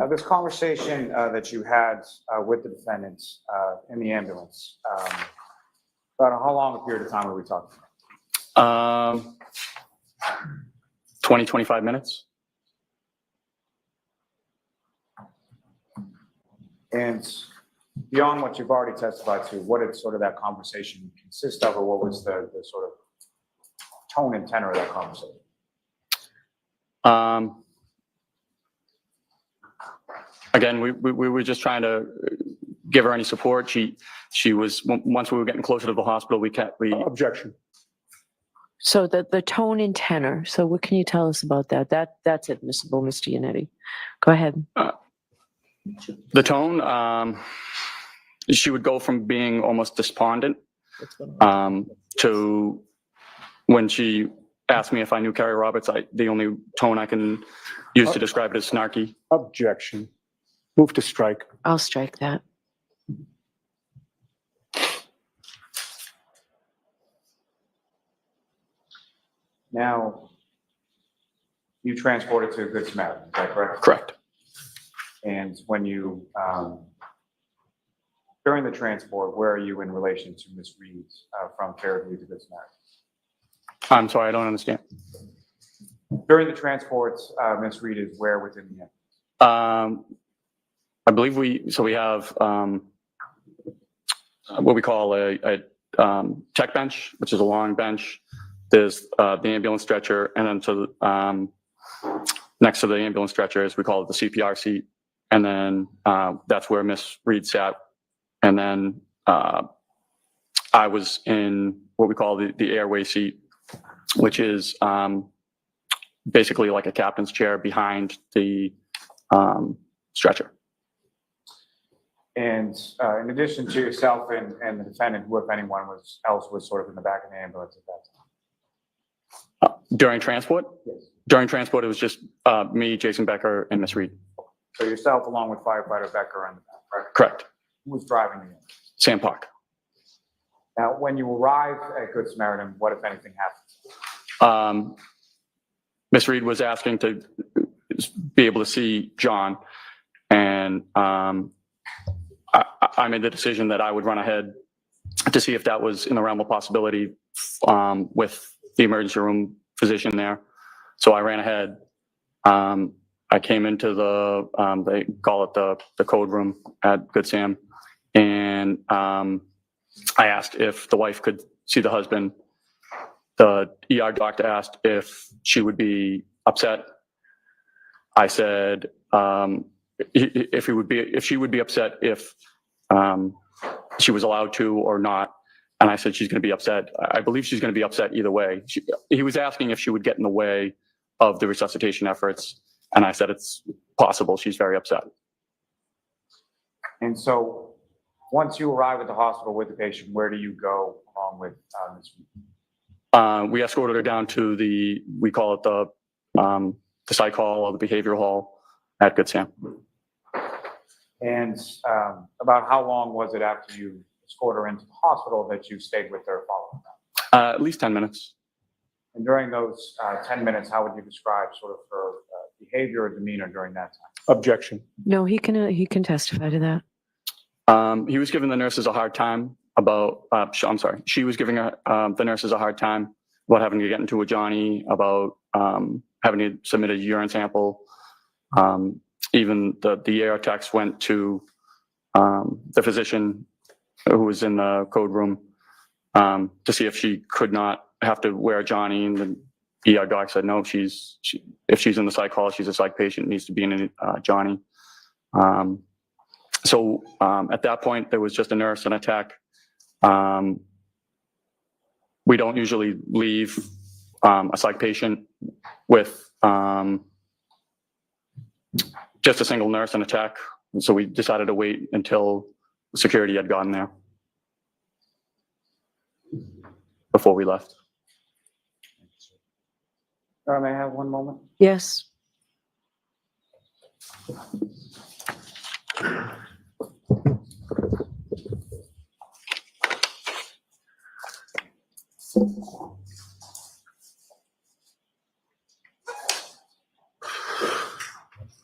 This conversation that you had with the defendant in the ambulance, about how long a period of time are we talking about? 20, 25 minutes. And beyond what you've already testified to, what did sort of that conversation consist of, or what was the sort of tone and tenor of that conversation? Again, we were just trying to give her any support. She was, once we were getting closer to the hospital, we Objection. So the tone and tenor. So what can you tell us about that? That's admissible, Mr. Yannetti. Go ahead. The tone, she would go from being almost despondent to when she asked me if I knew Carrie Roberts, the only tone I can use to describe it is snarky. Objection. Move to strike. I'll strike that. Now, you transported to a Good Samaritan, is that correct? Correct. And when you, during the transport, where are you in relation to Ms. Reed from Fairview to Good Samaritan? I'm sorry, I don't understand. During the transport, Ms. Reed is where within the ambulance? I believe we have what we call a tech bench, which is a long bench. There's the ambulance stretcher, and then to next to the ambulance stretcher is, we call it the CPR seat, and then that's where Miss Reed sat. And then I was in what we call the airway seat, which is basically like a captain's chair behind the stretcher. And in addition to yourself and the defendant, who, if anyone else was sort of in the back of the ambulance at that time? During transport? Yes. During transport, it was just me, Jason Becker, and Miss Reed. So yourself along with firefighter Becker in the back, right? Correct. Who was driving the ambulance? Sam Park. Now, when you arrived at Good Samaritan, what, if anything, happened? Miss Reed was asking to be able to see John, and I made the decision that I would run ahead to see if that was in the realm of possibility with the emergency room physician there. So I ran ahead. I came into they call it the code room at Good Sam, and I asked if the wife could see the husband. The ER doctor asked if she would be upset. I said if she would be upset if she was allowed to or not. And I said she's going to be upset. I believe she's going to be upset either way. He was asking if she would get in the way of the resuscitation efforts, and I said it's possible. She's very upset. And so once you arrive at the hospital with the patient, where do you go along with Ms. Reed? We escorted her down to we call it the psych hall or the behavioral hall at Good Sam. And about how long was it after you escorted her into the hospital that you stayed with her following that? At least 10 minutes. And during those 10 minutes, how would you describe sort of her behavior or demeanor during that time? Objection. No, he can testify to that. He was giving the nurses a hard time about, I'm sorry, she was giving the nurses a hard time about having to get into a Johnny, about having to submit a urine sample. Even the air techs went to the physician who was in the code room to see if she could not have to wear a Johnny, and the ER doc said no. If she's in the psych hall, she's a psych patient, needs to be in a Johnny. So at that point, there was just a nurse and a tech. We don't usually leave a psych patient with just a single nurse and a tech. So we decided to wait until security had gotten there before we left. May I have one moment? Yes.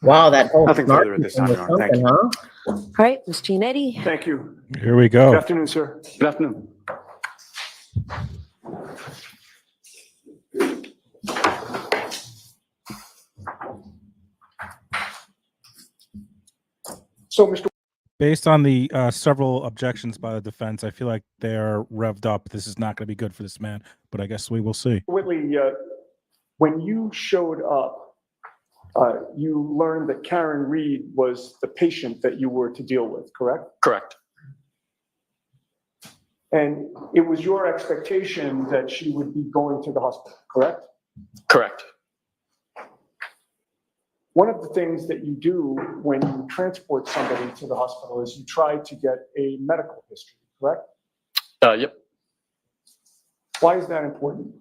Wow, that whole Nothing further at this time, was Your Honor. Thank something, you. huh? All right, Ms. Giannetti. Thank you. Here we Good go. afternoon, sir. Good afternoon. So, Mr. Based on the several objections by the defense, I feel like they're revved up. This is not going to be good for this man, but I guess we will see. Whitley, when you showed up, you learned that Karen Reed was the patient that you were to deal with, correct? Correct. And it was your expectation that she would be going to the hospital, correct? Correct. One of the things that you do when you transport somebody to the hospital is you try to get a medical history, correct? Yep. Why is that important?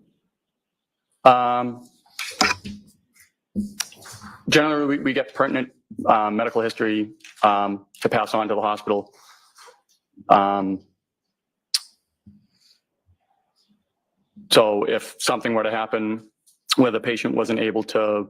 Generally, we get pertinent medical history to pass on to the hospital. So if something were to happen where the patient wasn't able to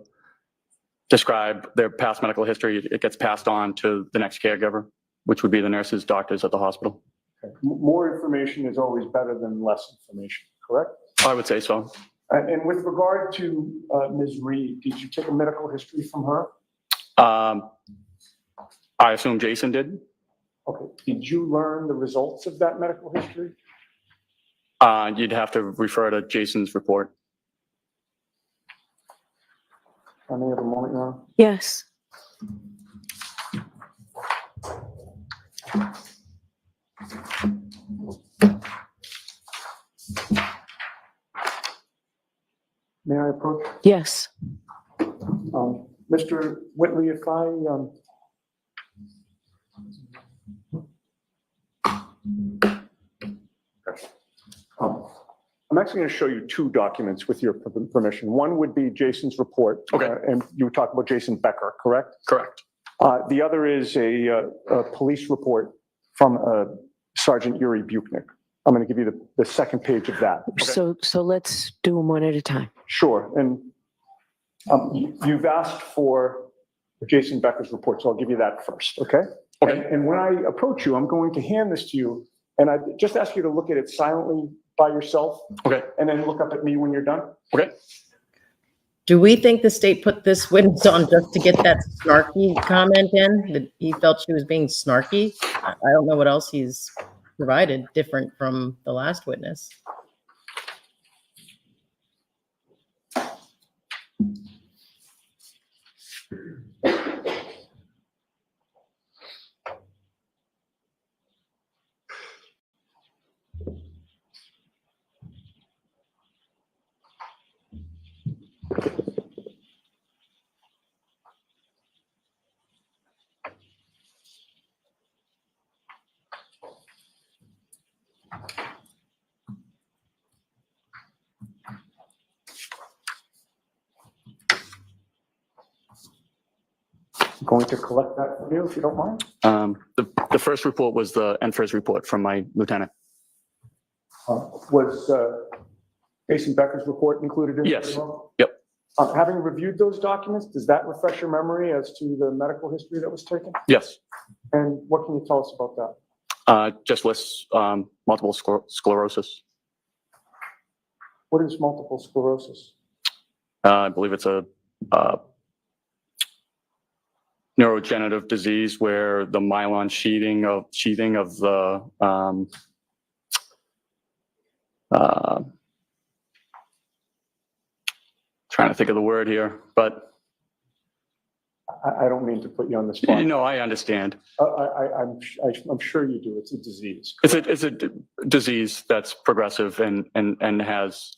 describe their past medical history, it gets passed on to the next caregiver, which would be the nurses, doctors at the hospital. Okay. More information is always better than less information, correct? I would say so. And with regard to Ms. Reed, did you take a medical history from her? I assume Jason did. Okay. Did you learn the results of that medical history? You'd have to refer to Jason's report. I may have a moment, Your Honor. Yes. May I approach? Yes. Mr. Whitley, if I I'm actually going to show you two documents with your permission. One would be Jason's report. Okay. And you were talking about Jason Becker, correct? Correct. The other is a police report from Sergeant Yuri Buchnick. I'm going to give you the second page of that. So let's do them one at a time. Sure. And you've asked for Jason Becker's report, so I'll give you that first, okay? Okay. And when I approach you, I'm going to hand this to you, and I just ask you to look at it silently by yourself. Okay. And then look up at me when you're done. Okay. Do we think the state put this witness on just to get that snarky comment in? That he felt she was being snarky? I don't know what else he's provided different from the last witness. I'm going to collect that from you if you don't mind. The first report was the NFIRS report from my lieutenant. Was Jason Becker's report included in it? Yes. as well? Yep. Having reviewed those documents, does that refresh your memory as to the medical history that was taken? Yes. And what can you tell us about that? Just lists multiple sclerosis. What is multiple sclerosis? I believe it's a neurodegenerative disease where the myelin sheathing of the trying to think of the word here, but I don't mean to put you on the spot. no, I understand. I'm sure you do. It's a disease. It's a disease that's progressive and has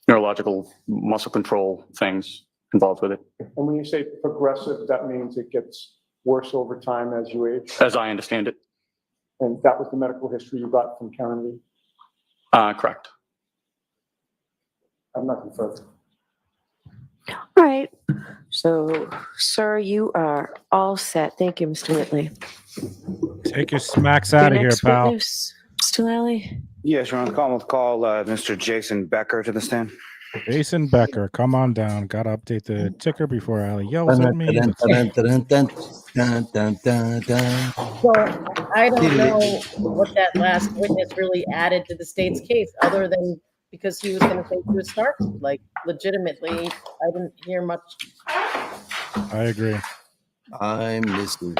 neurological muscle control things involved with it. And when you say progressive, that means it gets worse over time as you age? As I understand it. And that was the medical history you got from Karen Lee? Correct. I'm nothing further. All right. So, sir, you are all set. Thank you, Mr. Whitley. Take your smacks out of here, pal. Witness, Mr. Lally? Yes, Your Honor, call Mr. Jason Becker to the stand. Jason Becker, come on down. Got to update the ticker before Ali yells at me. So I don't know what that last witness really added to the state's case, other than because he was going to say he was snarky. Like, legitimately, I didn't hear much. I agree. I'm Mr.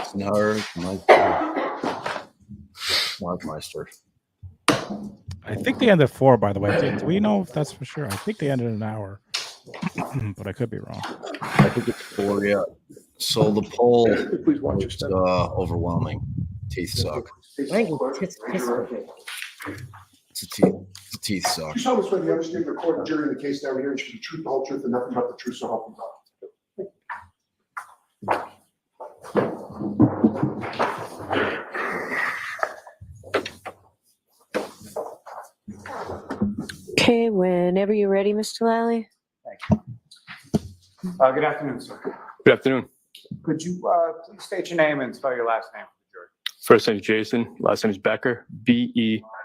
Snarkmeister. I think they ended at 4, by the way. Do we know if that's for sure? I think they ended in an hour, but I could be wrong. I think it's 4, yeah. So the poll Please watch your was step. overwhelming. Teeth suck. I think it's The teeth suck. You tell us whether you understand the court and jury in the case now here, and should be truth, the whole truth, and nothing but the truth, so help you God. Okay, whenever you're ready, Mr. Lally. Good afternoon, sir. Good afternoon. Could you please state your name and spell your last name for the jury? First name is Jason. Last name is Becker. Becker.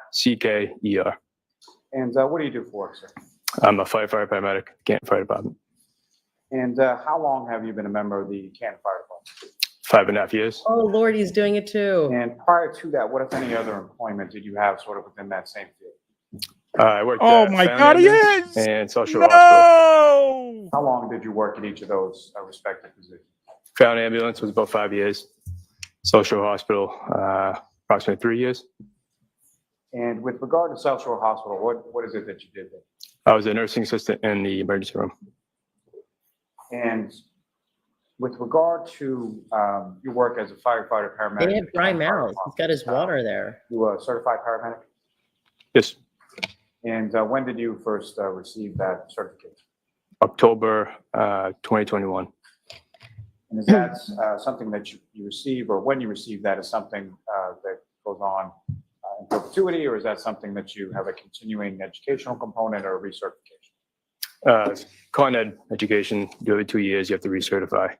And what do you do for work, sir? I'm a firefighter paramedic, Canton Fire Department. And how long have you been a member of the Canton Fire Department? 5.5 years. Oh, Lord, he's doing it too. And prior to that, what, if any, other employment did you have sort of within that same field? I worked Oh at my Found God, he Ambulance is! and South Shore Hospital. No! How long did you work at each of those respective positions? Found Ambulance was about 5 years. South Shore Hospital, approximately 3 years. And with regard to South Shore Hospital, what is it that you did there? I was a nursing assistant in the emergency room. And with regard to your work as a firefighter paramedic, They have dry mouths. He's got his water there. you a certified paramedic? Yes, And when did you first receive that certification? October 2021. And is that something that you receive, or when you receive that is something that goes on in perpetuity, or is that something that you have a continuing educational component or recertification? Con Ed education, do every 2 years, you have to recertify.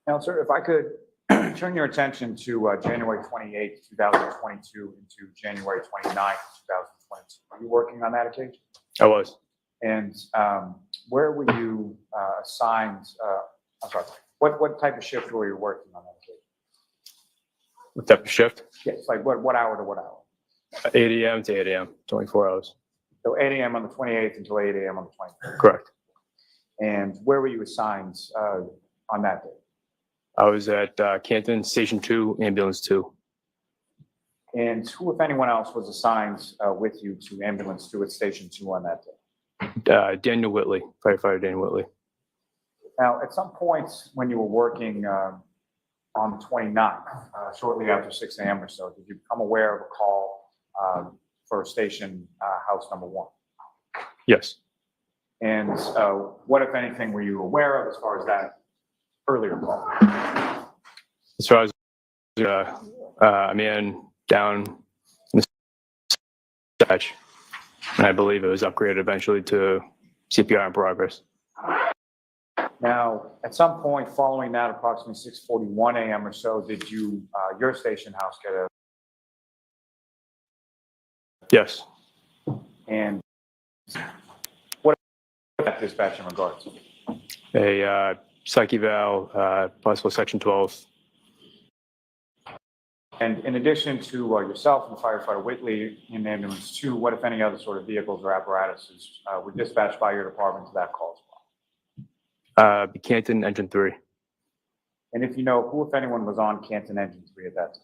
Now, sir, if I could turn your attention to January 28th, 2022 into January 29th, 2022. Are you working on that occasion? I was. And where were you assigned? I'm sorry. What type of shift were you working on that occasion? What type of shift? Yes, like what hour to what hour? 8 a.m. to 8 a.m., 24 hours. So 8 a.m. on the 28th until 8 a.m. on the 29th. Correct. And where were you assigned on that day? I was at Canton Station 2, Ambulance 2. And who, if anyone else, was assigned with you to Ambulance 2 at Station 2 on that day? Daniel Whitley, firefighter Daniel Whitley. Now, at some point when you were working on the 29th, shortly after 6 a.m. or so, did you become aware of a call for station house number 1? Yes. And what, if anything, were you aware of as far as that earlier call? As far as a man down in the dispatch, and I believe it was upgraded eventually to CPR in progress. Now, at some point following that, approximately 6:41 a.m. or so, did you, your station house get a? Yes. And what that dispatch in regards to? A psych eval, possible section 12. And in addition to yourself and firefighter Whitley in ambulance 2, what, if any, other sort of vehicles or apparatuses were dispatched by your department to that call as well? Canton Engine 3. And if you know, who, if anyone, was on Canton Engine 3 at that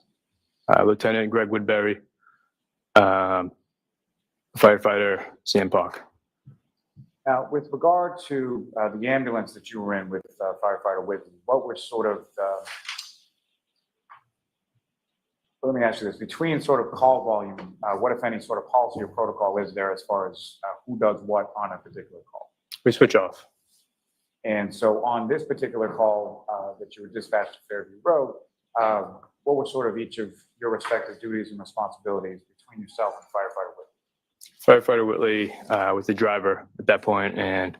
time? Lieutenant Greg Woodbury, firefighter Sam Park. Now, with regard to the ambulance that you were in with firefighter Whitley, what were sort of let me ask you this, between sort of call volume, what, if any, sort of policy or protocol is there as far as who does what on a particular call? We switch off. And so on this particular call that you were dispatched to Fairview Road, what were sort of each of your respective duties and responsibilities between yourself and firefighter Whitley? Firefighter Whitley was the driver at that point, and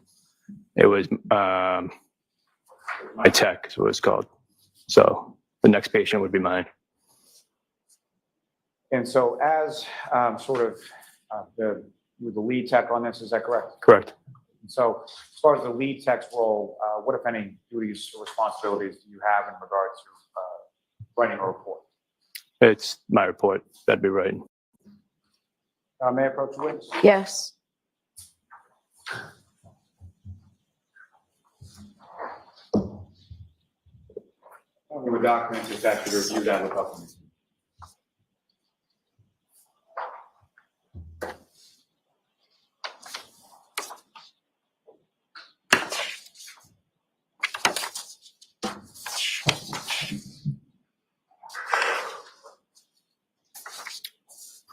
it was my tech is what it's called. So the next patient would be mine. And so as sort of the lead tech on this, is that correct? Correct. And so as far as the lead tech's role, what, if any, duties or responsibilities do you have in regard to writing a report? It's my report. That'd be right. May I approach the witness? Yes. Only with documents is that to review that look up to me.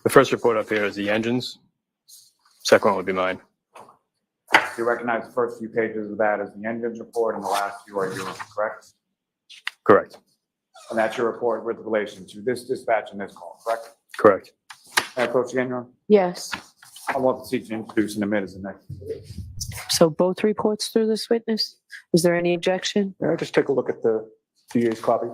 The first report up here is the engines. Second one would be mine. You recognize the first few pages of that as the engines report, and the last few are yours, correct? Correct. And that's your report with relation to this dispatch and this call, correct? Correct. May I approach again, Your Honor? Yes. I want the seat to introduce in a minute as the next. So both reports through this witness? Is there any objection? May I just take a look at the DA's copy?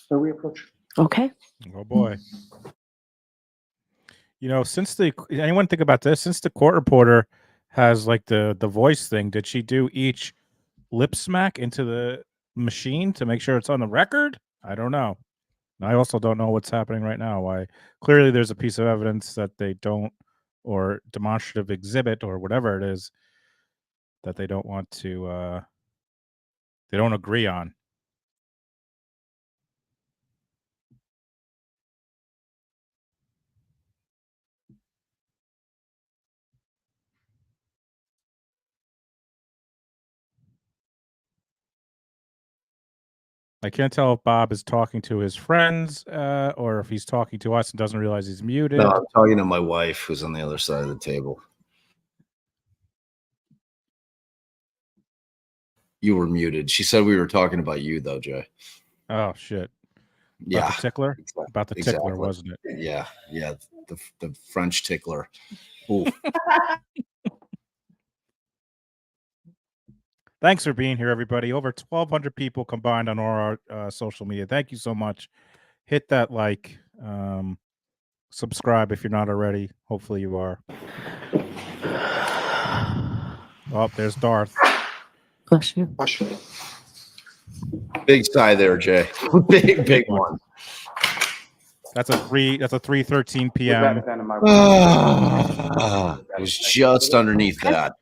May we approach? Okay. Oh boy. You know, since anyone think about this, since the court reporter has like the voice thing, did she do each lip smack into the machine to make sure it's on the record? I don't know. I also don't know what's happening right now. Why clearly there's a piece of evidence that they don't, or demonstrative exhibit or whatever it is that they don't want to they don't agree on. I can't tell if Bob is talking to his friends or if he's talking to us and doesn't realize he's muted. No, I'm talking to my wife who's on the other side of the table. You were muted. She said we were talking about you, though, Jay. Oh, shit. About Yeah. the tickler? About the tickler, wasn't it? Yeah. The French tickler. Ooh. Thanks for being here, everybody. Over 1,200 people combined on all our social media. Thank you so much. Hit that like, subscribe if you're not already. Hopefully you are. Oh, there's Darth. Bless you. Big sigh there, Jay. big one. That's a 3:13 p.m. With that, in my It was just underneath that.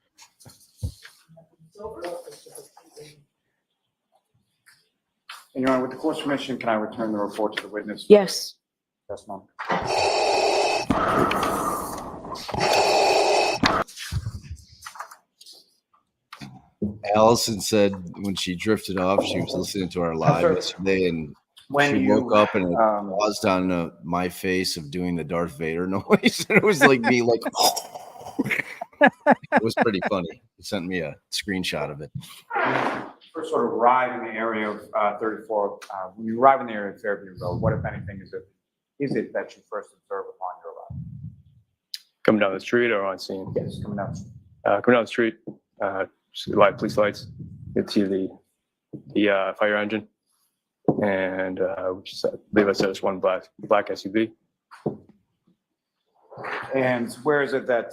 And Your Honor, with the court's permission, can I return the report to the witness? Yes. Yes, ma'am. Allison said when she drifted off, she was listening to our live yesterday, and When she you, woke up and it paused on my face of doing the Darth Vader noise. And it was like me, like, it was pretty funny. He sent me a screenshot of it. First sort of arrive in the area of 34, when you arrive in the area of Fairview Road, what, if anything, is it that you first observe upon your arrival? Coming down the street or on scene? Yes, coming down. Coming down the street, live police lights. You can see the fire engine, and which I believe I said it's one black SUV. And where is it that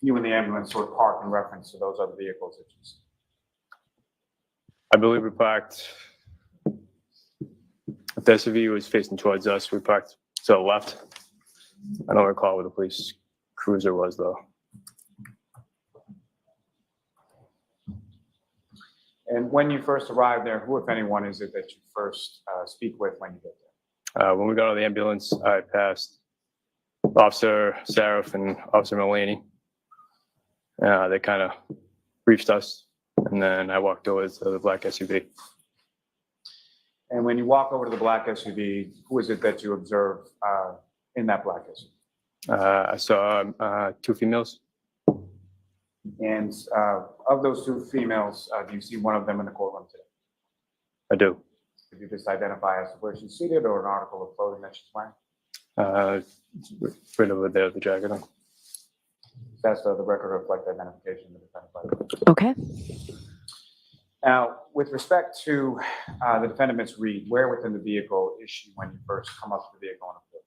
you and the ambulance sort of parked in reference to those other vehicles that you see? I believe we parked. If the SUV was facing towards us, we parked to the left. I don't recall where the police cruiser was, though. And when you first arrived there, who, if anyone, is it that you first speak with when you get there? When we got out of the ambulance, I passed Officer Saraf and Officer Mulaney. They kind of briefed us, and then I walked over to the black SUV. And when you walk over to the black SUV, who is it that you observe in that black SUV? I saw two females. And of those two females, do you see one of them in the courtroom today? I do. Could you just identify as to where she's seated or an article of clothing that she's wearing? Right over there, the jacket on. That's the record reflect identification of the defendant. Okay. Now, with respect to the defendant, Ms. Reed, where within the vehicle is she when you first come up to the vehicle on a foot?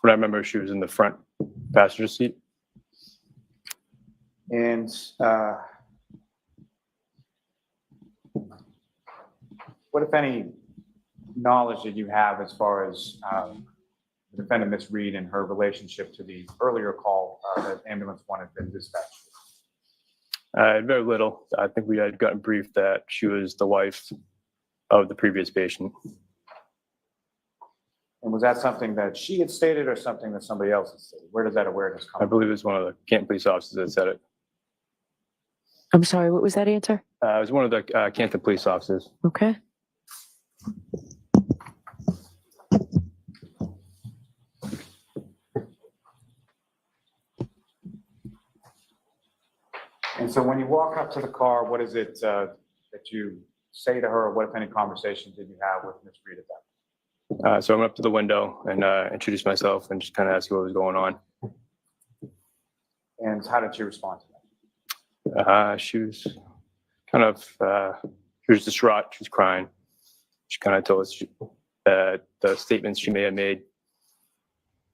When I remember, she was in the front passenger seat. And what, if any, knowledge that you have as far as the defendant, Ms. Reed, and her relationship to the earlier call that ambulance 1 had been dispatched? Very little. I think we had gotten briefed that she was the wife of the previous patient. And was that something that she had stated or something that somebody else had stated? Where does that awareness come I from? believe it was one of the Canton police officers that said it. I'm sorry, what was that answer? It was one of the Canton police officers. Okay. And so when you walk up to the car, what is it that you say to her? What, if any, conversation did you have with Ms. Reed at that point? So I went up to the window and introduced myself and just kind of asked what was going on. And how did she respond to that? She was kind of, she was distraught. She was crying. She kind of told us that the statements she may have made,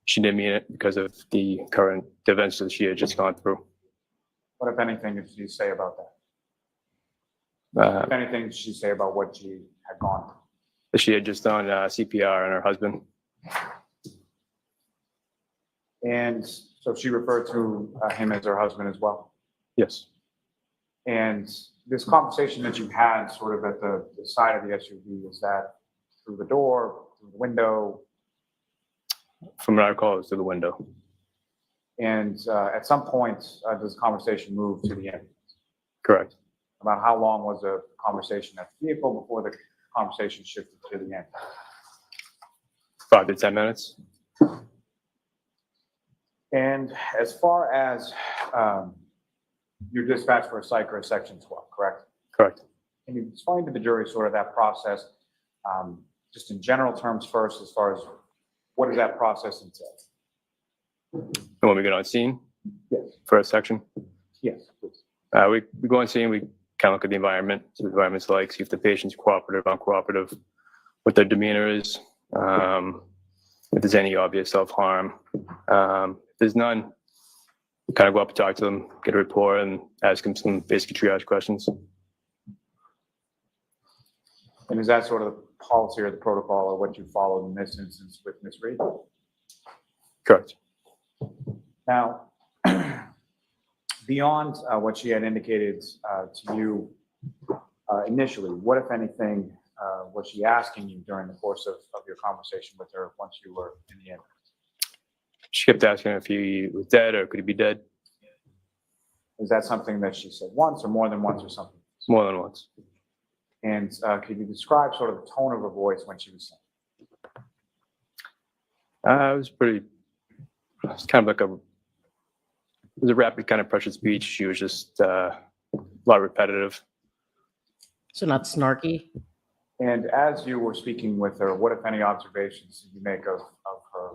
she didn't mean it because of the current events that she had just gone through. What, if anything, did she say about that? If anything, did she say about what she had gone through? She had just done CPR on her husband. And so she referred to him as her husband as well? Yes. And this conversation that you had sort of at the side of the SUV, was that through the door, through the window? From what I recall, it was through the window. And at some point, does the conversation move to the ambulance? Correct. About how long was the conversation at the vehicle before the conversation shifted to the end? 5 to 10 minutes. And as far as your dispatch for a psych or a section 12, correct? Correct. Can you explain to the jury sort of that process, just in general terms first, as far as what does that process entail? And when we get on scene Yes. for a section, Yes, please. we go on scene, we kind of look at the environment, see what the environment's like, see if the patient's cooperative, uncooperative, what their demeanor is, if there's any obvious self-harm. If there's none, we kind of go up and talk to them, get a report, and ask them some basic triage questions. And is that sort of the policy or the protocol or what you followed in this instance with Ms. Reed? Correct. Now, beyond what she had indicated to you initially, what, if anything, was she asking you during the course of your conversation with her once you were in the ambulance? She kept asking if he was dead or could he be dead. Is that something that she said once or more than once or something? More than once. And could you describe sort of the tone of her voice when she was saying? It was kind of like it was a rapid kind of pressured speech. She was just a lot repetitive. So not snarky. And as you were speaking with her, what, if any, observations did you make of her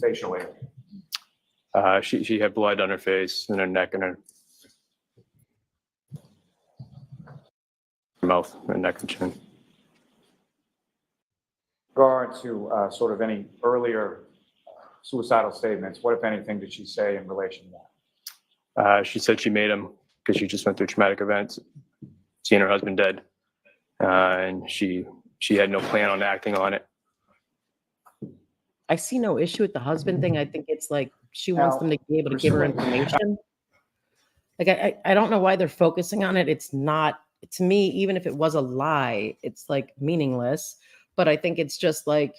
facial area? She had blood on her face and her neck and her mouth, her neck and chin. Regard to sort of any earlier suicidal statements, what, if anything, did she say in relation to that? She said she made him because she just went through traumatic events, seeing her husband dead, and she had no plan on acting on it. I see no issue with the husband thing. I think it's like she wants them to be able to give her information. Like I don't know why they're focusing on it. It's not, to me, even if it was a lie, it's like meaningless. But I think it's just like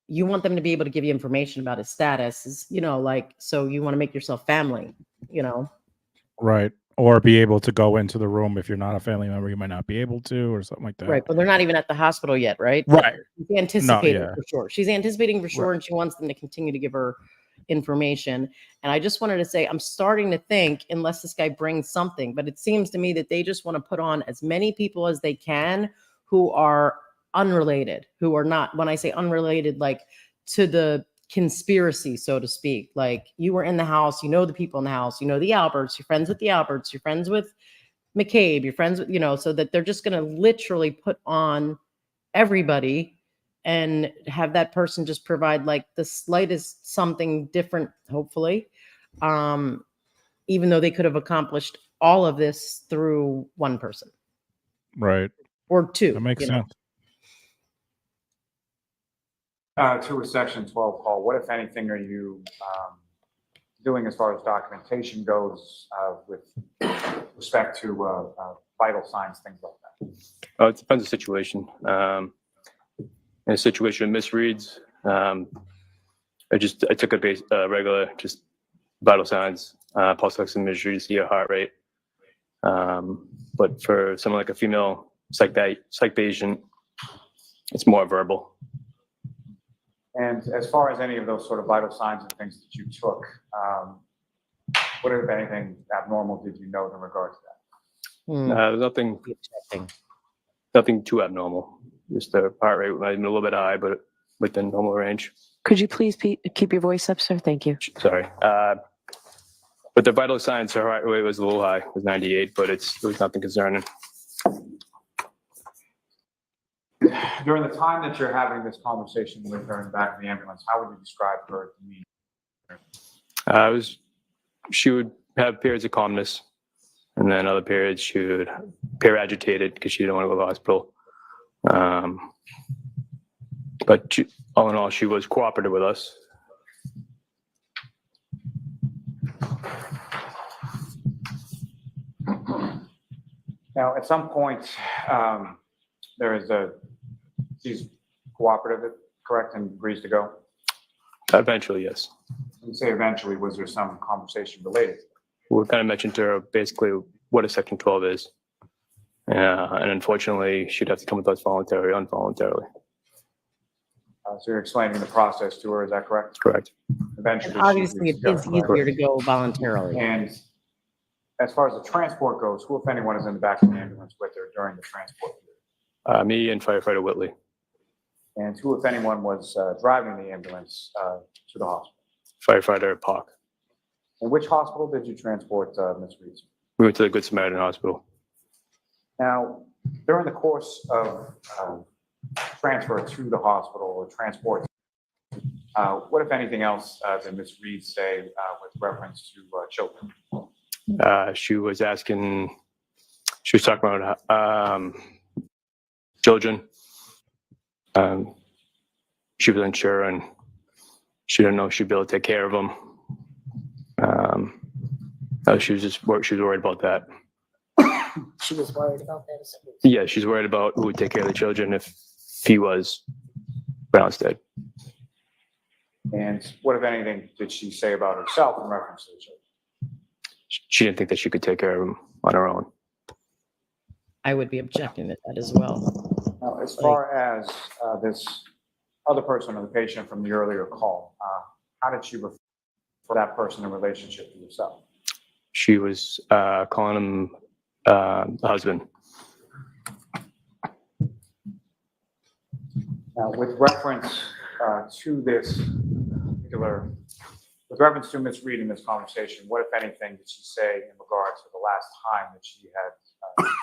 you want them to be able to give you information about his status, like, so you want to make yourself family, Right. Or be able to go into the room. If you're not a family member, you might not be able to, or something like that. Right. But they're not even at the hospital yet, right? Right. She's anticipating No, yeah. for sure. She's anticipating for sure, Right. and she wants them to continue to give her information. And I just wanted to say, I'm starting to think, unless this guy brings something, but it seems to me that they just want to put on as many people as they can who are unrelated, who are not, when I say unrelated, like to the conspiracy, so to speak. Like, you were in the house, you know the people in the house, you know the Alberts, you're friends with the Alberts, you're friends with McCabe, you're friends with, so that they're just going to literally put on everybody and have that person just provide like the slightest something different, hopefully, even though they could have accomplished all of this through one person. Right. Or two. That makes sense. To a Section 12 call, what, if anything, are you doing as far as documentation goes with respect to vital signs, things like that? It depends on the situation. In a situation with misreads, I took a regular, just vital signs, pulse oximetry to see your heart rate. But for someone like a female psych patient, it's more verbal. And as far as any of those sort of vital signs and things that you took, what, if anything, abnormal did you note in regard to that? There's nothing too abnormal. Just the heart rate might have been a little bit high, but within normal range. Could you please keep your voice up, sir? Thank you. Sorry. But the vital signs, her heart rate was a little high, it was 98, but it was nothing concerning. During the time that you're having this conversation with her in the back of the ambulance, how would you describe her demeanor? She would have periods of calmness, and then other periods she would appear agitated because she didn't want to go to the hospital. But all in all, she was cooperative with us. Now, at some point, she's cooperative, correct, and agrees to go? Eventually, yes. When you say eventually, was there some conversation related? We kind of mentioned to her basically what a Section 12 is. And unfortunately, she'd have to come with us involuntarily. So you're explaining the process to her, is that correct? Correct. Eventually, And obviously, it is easier to go voluntarily. And as far as the transport goes, who, if anyone, is in the back of the ambulance with her during the transport period? Me and firefighter Whitley. And who, if anyone, was driving the ambulance to the hospital? Firefighter Park. And which hospital did you transport Ms. Reed? We went to the Good Samaritan Hospital. Now, during the course of transfer to the hospital or transport, what, if anything else, did Ms. Reed say with reference to children? She was talking about children. She was unsure and she didn't know if she'd be able to take care of them. She was worried about that. She was worried about that. Yeah, she's worried about who would take care of the children if he was pronounced dead. And what, if anything, did she say about herself in reference to the children? She didn't think that she could take care of them on her own. I would be objecting to that as well. Now, as far as this other person or the patient from the earlier call, how did she refer to that person in relationship to yourself? She was calling him the husband. Now, with reference to this particular, with reference to Ms. Reed in this conversation, what, if anything, did she say in regards to the last time that she had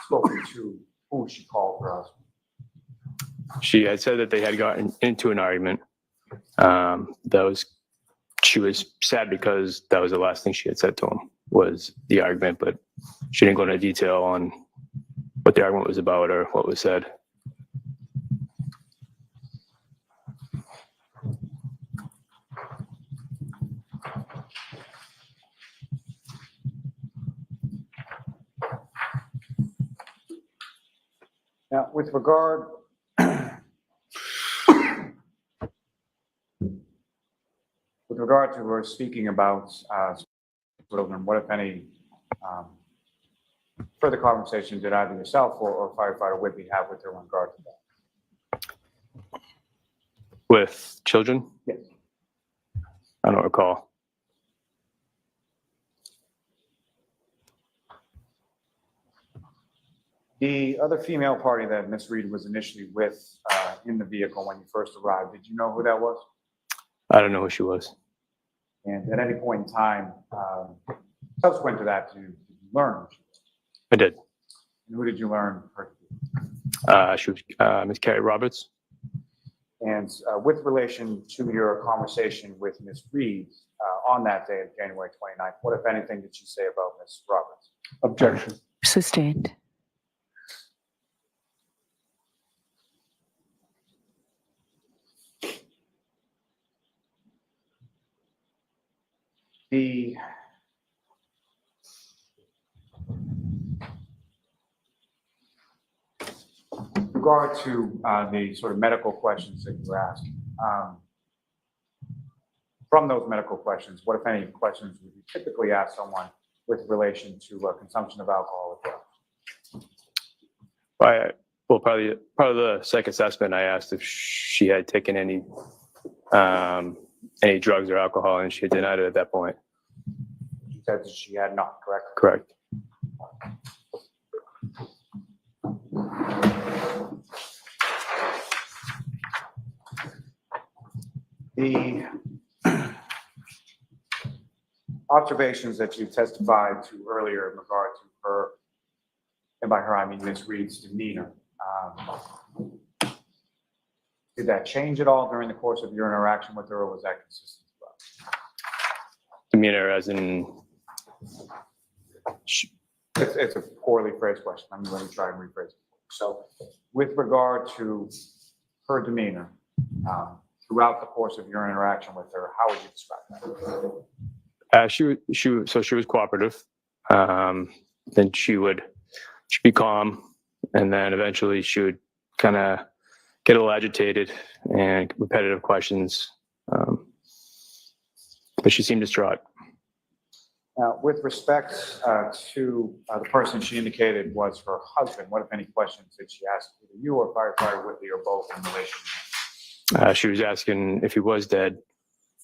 spoken to who she called her husband? She had said that they had gotten into an argument. She was sad because that was the last thing she had said to him was the argument, but she didn't go into detail on what the argument was about or what was said. Now, with regard to her speaking about children, what, if any, further conversation did either yourself or firefighter Whitby have with her in regard to that? With children? Yes. I don't recall. The other female party that Ms. Reed was initially with in the vehicle when you first arrived, did you know who that was? I don't know who she was. And at any point in time, subsequent to that, did you learn who she was? I did. And who did you learn her to be? She was Ms. Carrie Roberts. And with relation to your conversation with Ms. Reed on that day of January 29th, what, if anything, did she say about Ms. Roberts? Objection. Sustained. The regard to the sort of medical questions that you were asked, from those medical questions, what, if any, questions would you typically ask someone with relation to consumption of alcohol or drugs? Well, probably part of the psych assessment, I asked if she had taken any drugs or alcohol, and she had denied it at that point. She said that she had not, correct? Correct. The observations that you testified to earlier in regard to her, and by her I mean Ms. Reed's demeanor, did that change at all during the course of your interaction with her, or was that consistent? Demeanor as in? It's a poorly phrased question. Let me try and rephrase it. So with regard to her demeanor, throughout the course of your interaction with her, how would you describe that? She was cooperative. Then she'd be calm, and then eventually she would kind of get a little agitated and repetitive questions. But she seemed distraught. Now, with respect to the person she indicated was her husband, what, if any, questions did she ask either you or firefighter Whitley or both in relation? She was asking if he was dead.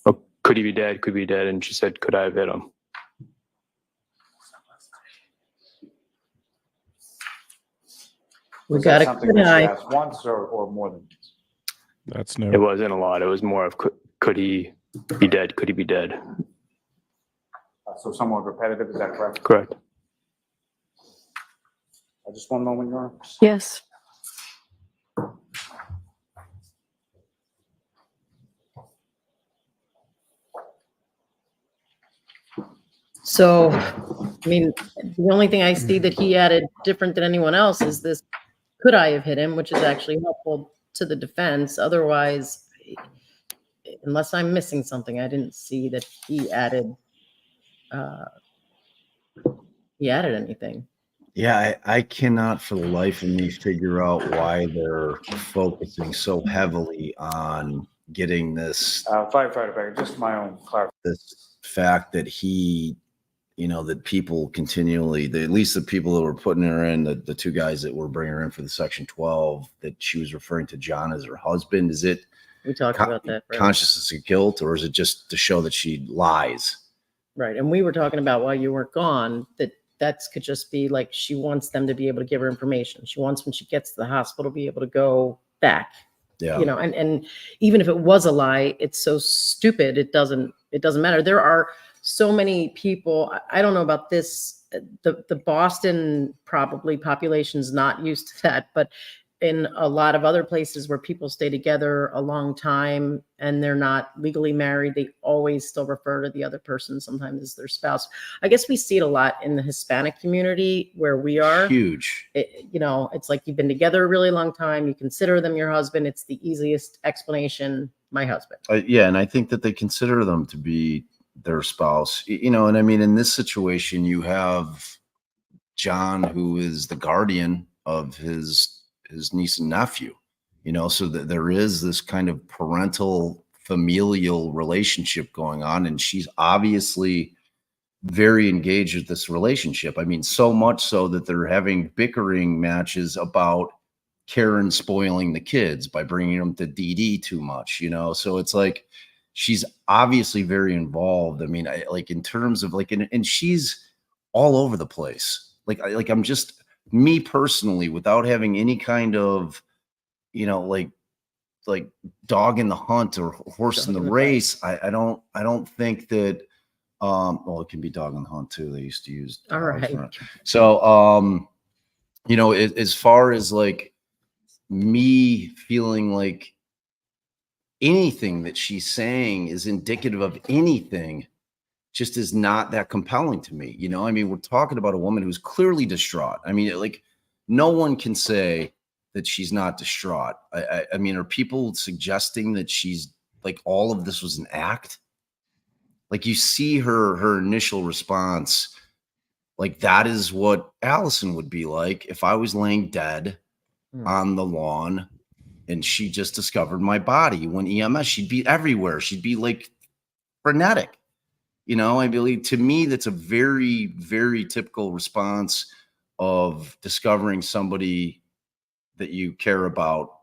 Or could he be dead? Could he be dead? And she said, could I have hit him? We got a something good that she eye. asked once or more than once? That's new. It wasn't a lot. It was more of could he be dead? Could he be dead? So somewhat repetitive, is that correct? Correct. Just one moment, Your Honor. Yes. So, I mean, the only thing I see that he added different than anyone else is this, could I have hit him, which is actually helpful to the defense. Otherwise, unless I'm missing something, I didn't see that he added anything. Yeah, I cannot for the life of me figure out why they're focusing so heavily on getting this Firefighter Becker, just my own clarification. this fact that he, that people continually, at least the people that were putting her in, the two guys that were bringing her in for the Section 12, that she was referring to John as her husband. Is it We talked about that. Right? consciousness of guilt, or is it just to show that she lies? Right. And we were talking about while you weren't gone, that could just be like, she wants them to be able to give her information. She wants, when she gets to the hospital, be able to go back. Yeah. And even if it was a lie, it's so stupid. It doesn't matter. There are so many people. I don't know about this. The Boston probably population's not used to that, but in a lot of other places where people stay together a long time and they're not legally married, they always still refer to the other person sometimes as their spouse. I guess we see it a lot in the Hispanic community where we are. Huge. It's like you've been together a really long time. You consider them your husband. It's the easiest explanation, my husband. Yeah, and I think that they consider them to be their spouse. And I mean, in this situation, you have John, who is the guardian of his niece and nephew, so that there is this kind of parental familial relationship going on. And she's obviously very engaged with this relationship. I mean, so much so that they're having bickering matches about Karen spoiling the kids by bringing them to DD too much, so it's like, she's obviously very involved. I mean, in terms of and she's all over the place. I'm just, me personally, without having any kind of, like dog in the hunt or horse in the race, I don't think that, well, it can be dog in the hunt too. They used to use. All right. So, as far as like me feeling like anything that she's saying is indicative of anything, just is not that compelling to me. I mean, we're talking about a woman who's clearly distraught. I mean, no one can say that she's not distraught. I mean, are people suggesting that she's all of this was an act? You see her initial response, that is what Allison would be like if I was laying dead on the lawn and she just discovered my body. When EMS, she'd be everywhere. She'd be frenetic. I believe, to me, that's a very, very typical response of discovering somebody that you care about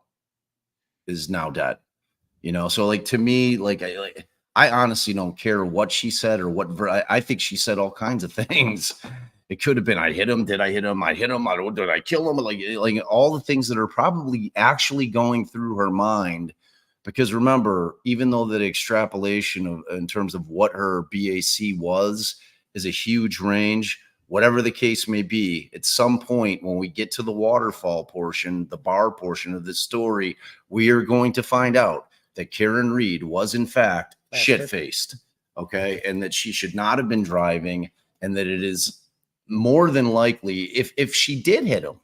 is now dead. So to me, I honestly don't care what she said or what I think she said all kinds of things. It could have been, I hit him. Did I hit him? I hit him. Did I kill him? Like all the things that are probably actually going through her mind. Because remember, even though that extrapolation in terms of what her BAC was is a huge range, whatever the case may be, at some point when we get to the waterfall portion, the bar portion of this story, we are going to find out that Karen Reed was in fact shit-faced, okay? And that she should not have been driving, and that it is more than likely, if she did hit him,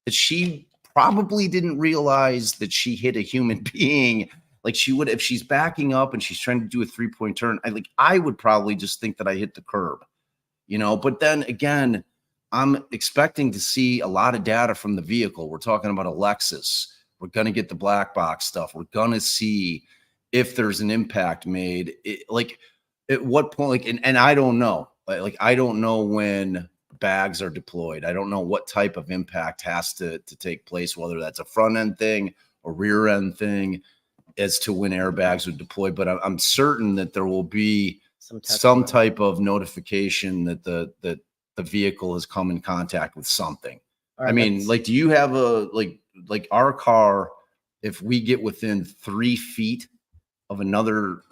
that she probably didn't realize that she hit a human being. She would, if she's backing up and she's trying to do a 3-point turn, I would probably just think that I hit the curb, but then again, I'm expecting to see a lot of data from the vehicle. We're talking about a Lexus. We're going to get the black box stuff. We're going to see if there's an impact made. At what point, and I don't know. Like I don't know when bags are deployed. I don't know what type of impact has to take place, whether that's a front end thing, a rear end thing, as to when airbags would deploy. But I'm certain that there will be some type of notification that the vehicle has come in contact with something. Right, I mean, like, do you have like our car, if we get within 3 feet of another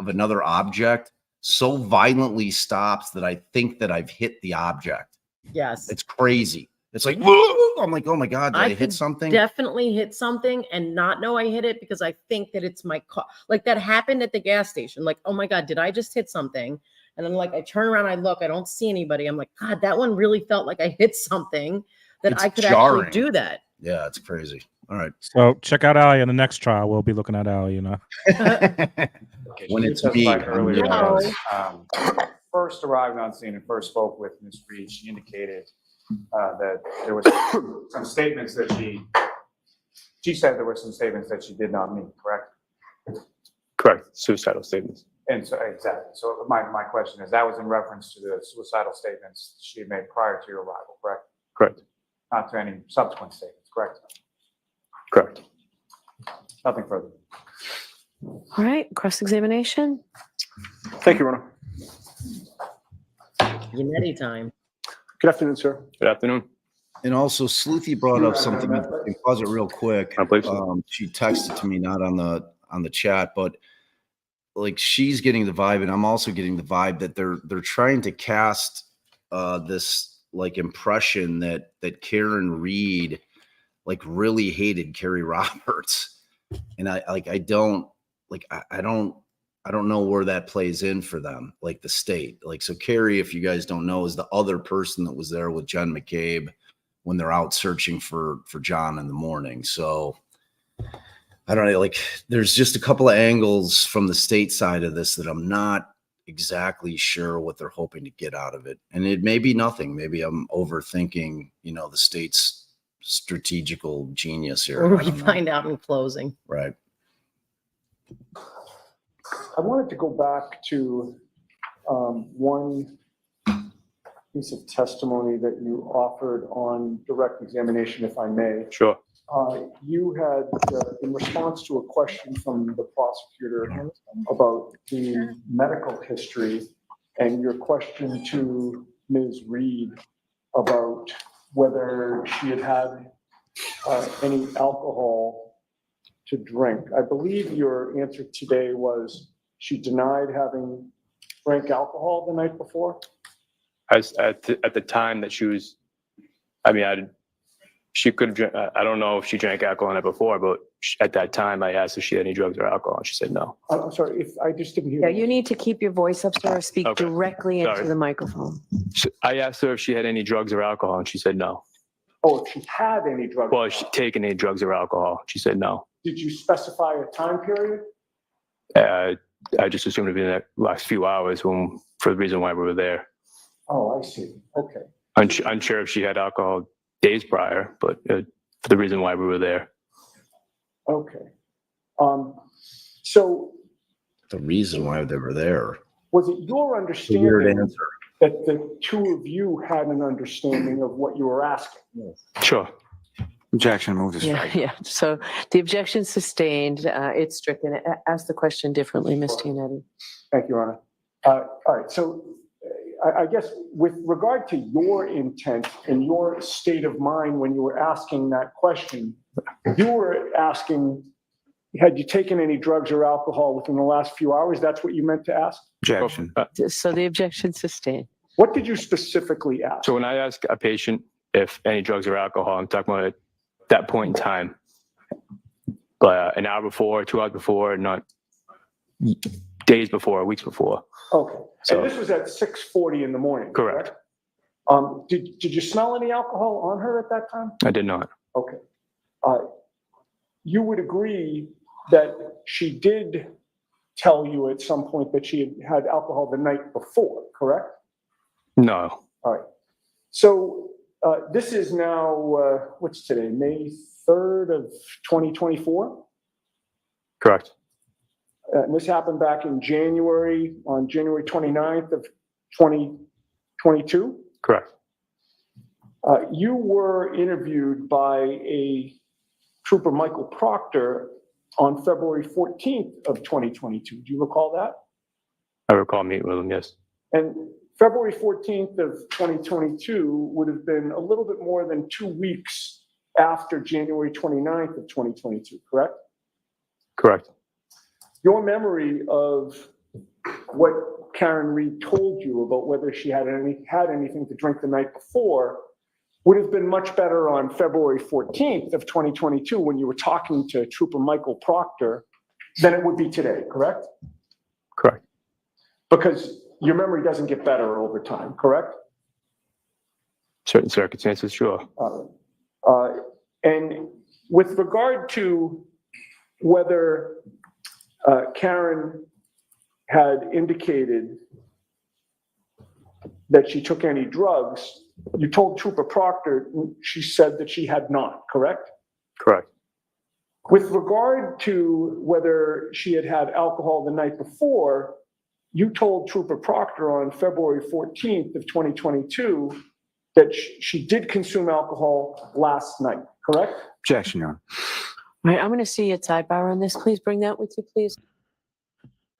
object, so violently stops that I think that I've hit the object. Yes. It's crazy. It's like, whoa! I'm like, oh my God, did I hit could something? Definitely hit something and not know I hit it because I think that it's my car. Like that happened at the gas station. Like, oh my God, did I just hit something? And then like I turn around, I look, I don't see anybody. I'm like, God, that one really felt like I hit something that It's I could jarring. actually do that. Yeah, it's crazy. All right. So check out Ali in the next trial. We'll be looking at Ali, you know. When it's Just me, like I'm earlier, the- first arrived on scene and first spoke with Ms. Reed, she indicated that there was some statements that she said there were some statements that she did not meet, correct? Correct. Suicidal statements. And so, exactly. So my question is, that was in reference to the suicidal statements she had made prior to your arrival, correct? Correct. Not to any subsequent statements, correct? Correct. Nothing further. All right, cross-examination. Thank you, Rona. Unity time. Good afternoon, sir. Good afternoon. And also, Sleuthy brought up something. I can pause it real quick. I believe so. She texted to me, not on the chat, but like she's getting the vibe, and I'm also getting the vibe that they're trying to cast this like impression that Karen Reed like really hated Carrie Roberts, and I don't know where that plays in for them, like the state. Like, so Carrie, if you guys don't know, is the other person that was there with Jen McCabe when they're out searching for John in the morning. So I don't know, like there's just a couple of angles from the state side of this that I'm not exactly sure what they're hoping to get out of it. And it may be nothing. Maybe I'm overthinking, the state's strategical genius here. Or I we don't know. find out in closing. Right. I wanted to go back to one piece of testimony that you offered on direct examination, if I may. Sure. You had, in response to a question from the prosecutor about the medical history and your question to Ms. Reed about whether she had had any alcohol to drink. I believe your answer today was she denied having drank alcohol the night before? At the time that she was, she could have, I don't know if she drank alcohol the night before, but at that time I asked if she had any drugs or alcohol, and she said no. I'm sorry, if I just didn't hear. Yeah, you need to keep your voice up, sir, or speak Okay. directly into Sorry. the microphone. I asked her if she had any drugs or alcohol, and she said no. Oh, if she had any drugs. Well, she taken any drugs or alcohol, she said no. Did you specify a time period? I just assumed it'd be in the last few hours for the reason why we were there. Oh, I see. Okay. Unsure if she had alcohol days prior, but for the reason why we were there. Okay. So The reason why they were there. was it your Weird understanding answer. that the two of you had an understanding of what you were asking? Sure. Objection, move to Yeah, strike. yeah. So the objection sustained. It's stricken. Ask the question differently, Ms. Tianetti. Thank you, Your Honor. All right. So I guess with regard to your intent and your state of mind when you were asking that question, you were asking, had you taken any drugs or alcohol within the last few hours? That's what you meant to ask? Objection. So the objection sustained. What did you specifically ask? So when I ask a patient if any drugs or alcohol, I'm talking about at that point in time, but an hour before, 2 hours before, not days before, weeks before. Okay. So- And this was at 6:40 in the morning? Correct. Did you smell any alcohol on her at that time? I did not. Okay. You would agree that she did tell you at some point that she had alcohol the night before, correct? No. All right. So this is now, what's today, May 3rd of 2024? Correct. And this happened back in January, on January 29th of 2024. 22? Correct. You were interviewed by a Trooper Michael Proctor on February 14th of 2022. Do you recall that? I recall meeting with him, yes. And February 14th of 2022 would have been a little bit more than 2 weeks after January 29th of 2022, correct? Correct. Your memory of what Karen Reed told you about whether she had anything to drink the night before would have been much better on February 14th of 2022 when you were talking to Trooper Michael Proctor than it would be today, correct? Correct. Because your memory doesn't get better over time, correct? Certain circumstances, sure. And with regard to whether Karen had indicated that she took any drugs, you told Trooper Proctor she said that she had not, correct? Correct. With regard to whether she had had alcohol the night before, you told Trooper Proctor on February 14th of 2022 that she did consume alcohol last night, correct? Objection, Your Honor. All right, I'm going to see at sidebar on this. Please bring that with you, please.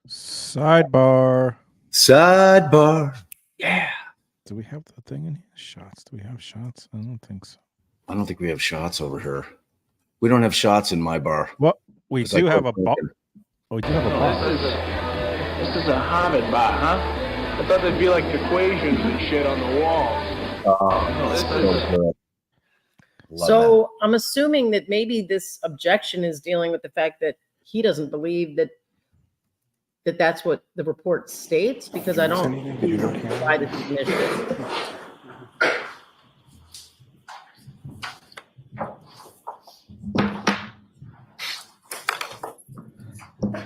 Sidebar. Sidebar. Yeah. Do we have the thing in here? Shots. Do we have shots? I don't think so. I don't think we have shots over here. We don't have shots in my bar. Well, we do have a bar. Oh, we do have a bar. This is a haunted bar, huh? I thought there'd be like equations and shit on the walls. So I'm assuming that maybe this objection is dealing with the fact that he doesn't believe that that's what the report states, because I don't see why this is an issue.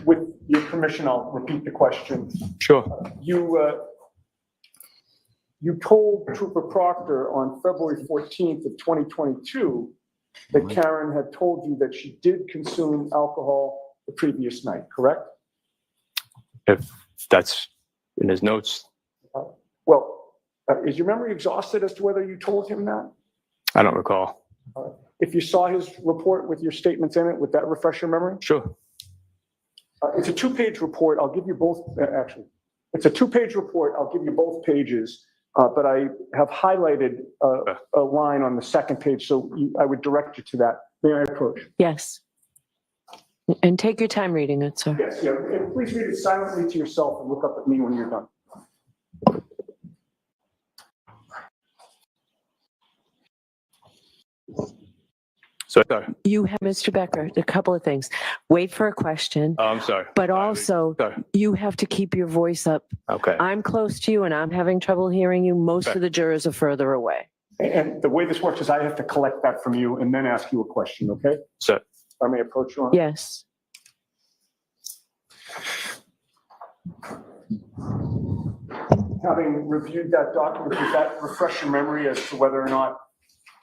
With your permission, I'll repeat the question. Sure. You told Trooper Proctor on February 14th of 2022 that Karen had told you that she did consume alcohol the previous night, correct? If that's in his notes. Is your memory exhausted as to whether you told him that? I don't recall. If you saw his report with your statements in it, would that refresh your memory? Sure. It's a 2-page report. I'll give you both, actually. It's a 2-page report. I'll give you both pages, but I have highlighted a line on the second page, so I would direct you to that. May I approach? Yes. And take your time reading it, sir. Yes, yeah. And please read it silently to yourself and look up at me when you're done. So, sorry. You have, Mr. Becker, a couple of things. Wait for a question. Oh, I'm sorry. But also, you have to keep your voice up. Okay. I'm close to you and I'm having trouble hearing you. Most of the jurors are further away. And the way this works is I have to collect that from you and then ask you a question, okay? So, I may approach you on it? Yes. Having reviewed that document, does that refresh your memory as to whether or not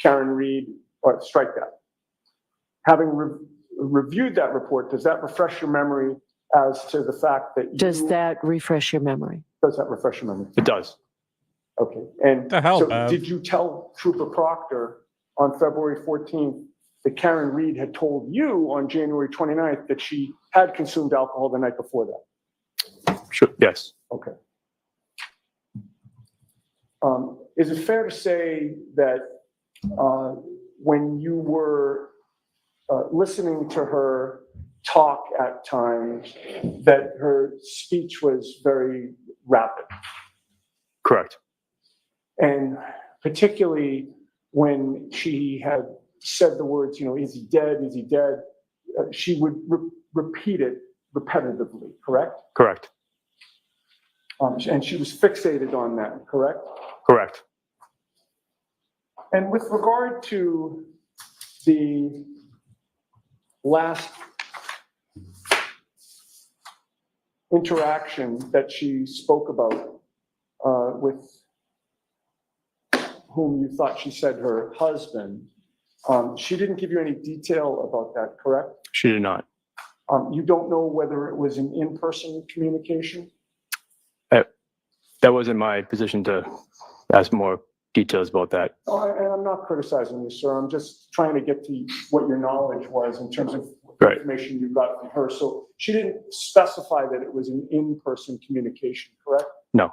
Karen Reed, or strike that? Having reviewed that report, does that refresh your memory as to the fact that you... Does that refresh your memory? Does that refresh your memory? It does. Okay. And the hell, so did you tell Trooper Proctor on February 14th that Karen Reed had told you on January 29th that she had consumed alcohol the night before that? Sure. Yes. Okay. Is it fair to say that when you were listening to her talk at times, that her speech was very rapid? Correct. And particularly when she had said the words, is he dead? Is he dead? She would repeat it repetitively, correct? Correct. And she was fixated on that, correct? Correct. And with regard to the last interaction that she spoke about with whom you thought she said her husband, she didn't give you any detail about that, correct? She did not. You don't know whether it was an in-person communication? That wasn't my position to ask more details about that. Oh, and I'm not criticizing you, sir. I'm just trying to get to what your knowledge was in terms of Right. information you got from her. So she didn't specify that it was an in-person communication, correct? No,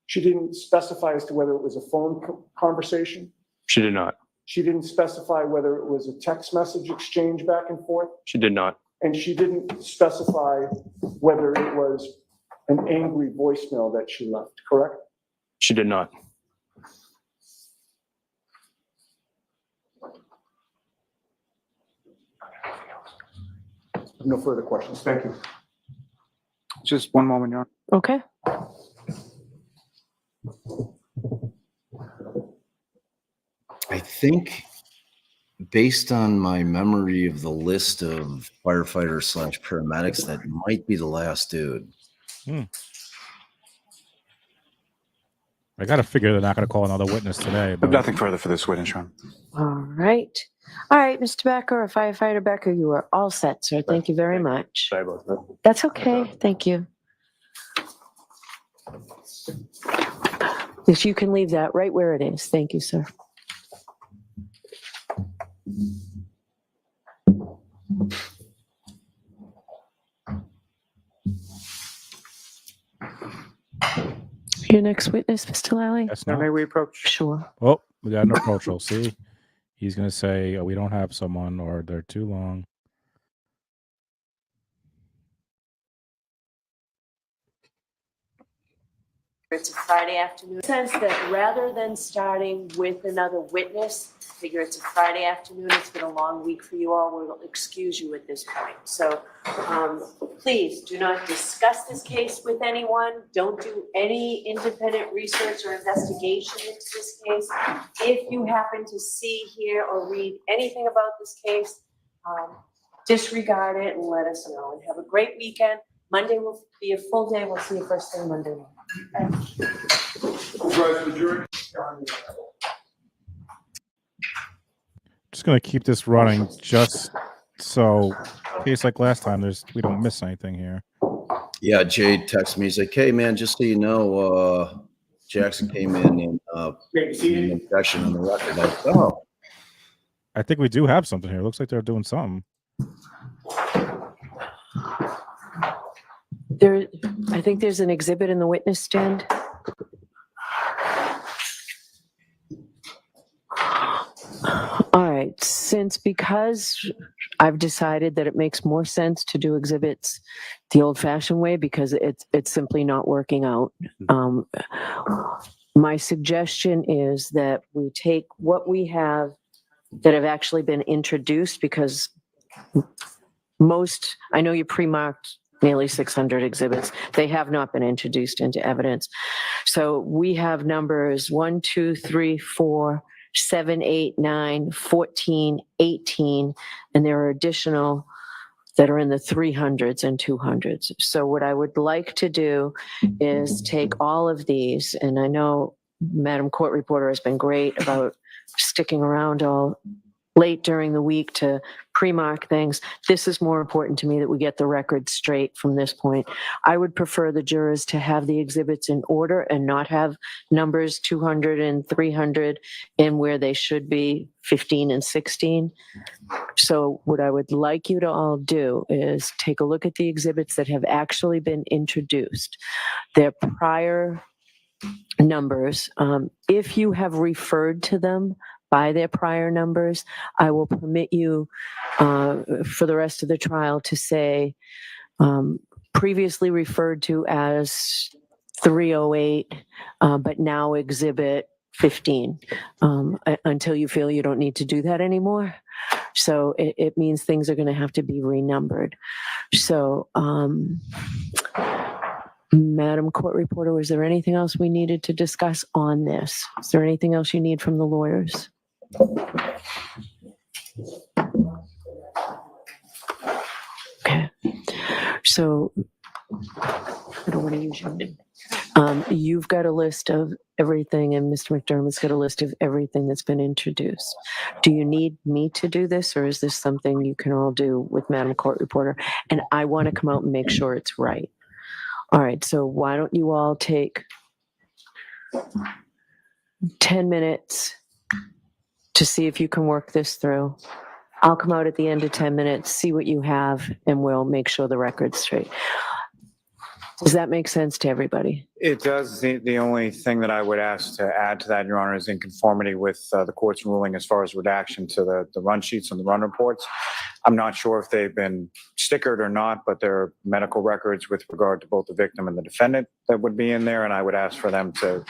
She didn't specify as to whether it was a phone conversation? she did not. She didn't specify whether it was a text message exchange back and forth? She did not. And she didn't specify whether it was an angry voicemail that she left, correct? She did not. No further questions. Thank you. Just one moment, Your Honor. Okay. I think, based on my memory of the list of firefighters / paramedics, that might be the last dude. I got to figure they're not going to call another witness today. But Nothing further for this witness, Your Honor. All right. All right, Mr. Becker or Firefighter Becker, you are all set, sir. Thank you very much. Sorry about that. That's okay. Thank you. Yes, you can leave that right where it is. Thank you, sir. Your next witness, Mr. Lally? Yes, May we approach? Sure. Oh, we got an approach. We'll see. He's going to say, oh, we don't have someone, or they're too long. It's a Friday afternoon. In the sense that rather than starting with another witness, I figure it's a Friday afternoon. It's been a long week for you all. We'll excuse you at this point. So please do not discuss this case with anyone. Don't do any independent research or investigation into this case. If you happen to see, hear, or read anything about this case, disregard it and let us know. And have a great weekend. Monday will be a full day. We'll see you first thing Monday morning. Just going to keep this running just so, in case like last time, we don't miss anything here. Yeah, Jade texted me. He's like, "Hey, man, just so you know, Jackson came in and infection on the record." Like, oh, I think we do have something here. Looks like they're doing something. I think there's an exhibit in the witness stand. All right, because I've decided that it makes more sense to do exhibits the old-fashioned way because it's simply not working out. My suggestion is that we take what we have that have actually been introduced, because I know you pre-marked nearly 600 exhibits. They have not been introduced into evidence. So we have numbers 1, 2, 3, 4, 7, 8, 9, 14, 18, and there are additional that are in the 300s and 200s. So what I would like to do is take all of these, and I know Madam Court Reporter has been great about sticking around all late during the week to pre-mark things. This is more important to me that we get the record straight from this point. I would prefer the jurors to have the exhibits in order and not have numbers 200 and 300 in where they should be 15 and 16. So what I would like you to all do is take a look at the exhibits that have actually been introduced. Their prior numbers, if you have referred to them by their prior numbers, I will permit you for the rest of the trial to say previously referred to as 308, but now exhibit 15, until you feel you don't need to do that anymore. So it means things are going to have to be renumbered. So, Madam Court Reporter, was there anything else we needed to discuss on this? Is there anything else you need from the lawyers? Okay. So, I don't want to use your name. You've got a list of everything, and Mr. McDermott's got a list of everything that's been introduced. Do you need me to do this, or is this something you can all do with Madam Court Reporter? And I want to come out and make sure it's right. All right, so why don't you all take 10 minutes to see if you can work this through. I'll come out at the end of 10 minutes, see what you have, and we'll make sure the record's straight. Does that make sense to everybody? It does. The only thing that I would ask to add to that, Your Honor, is in conformity with the court's ruling as far as redaction to the run sheets and the run reports. I'm not sure if they've been stickered or not, but there are medical records with regard to both the victim and the defendant that would be in there, and I would ask for them to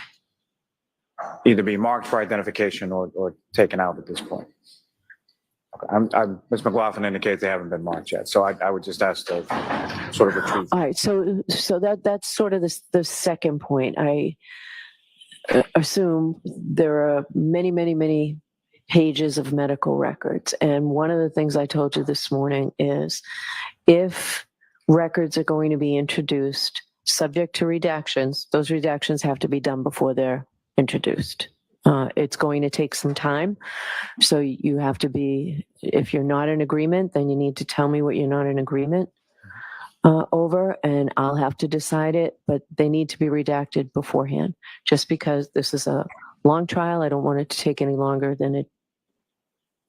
either be marked for identification or taken out at this point. Ms. McLaughlin indicates they haven't been marked yet, so I would just ask to sort of retrieve. All right, so that's sort of the second point. I assume there are many pages of medical records, and one of the things I told you this morning is if records are going to be introduced subject to redactions, those redactions have to be done before they're introduced. It's going to take some time. So you have to be, if you're not in agreement, then you need to tell me what you're not in agreement over, and I'll have to decide it, but they need to be redacted beforehand. Just because this is a long trial, I don't want it to take any longer than it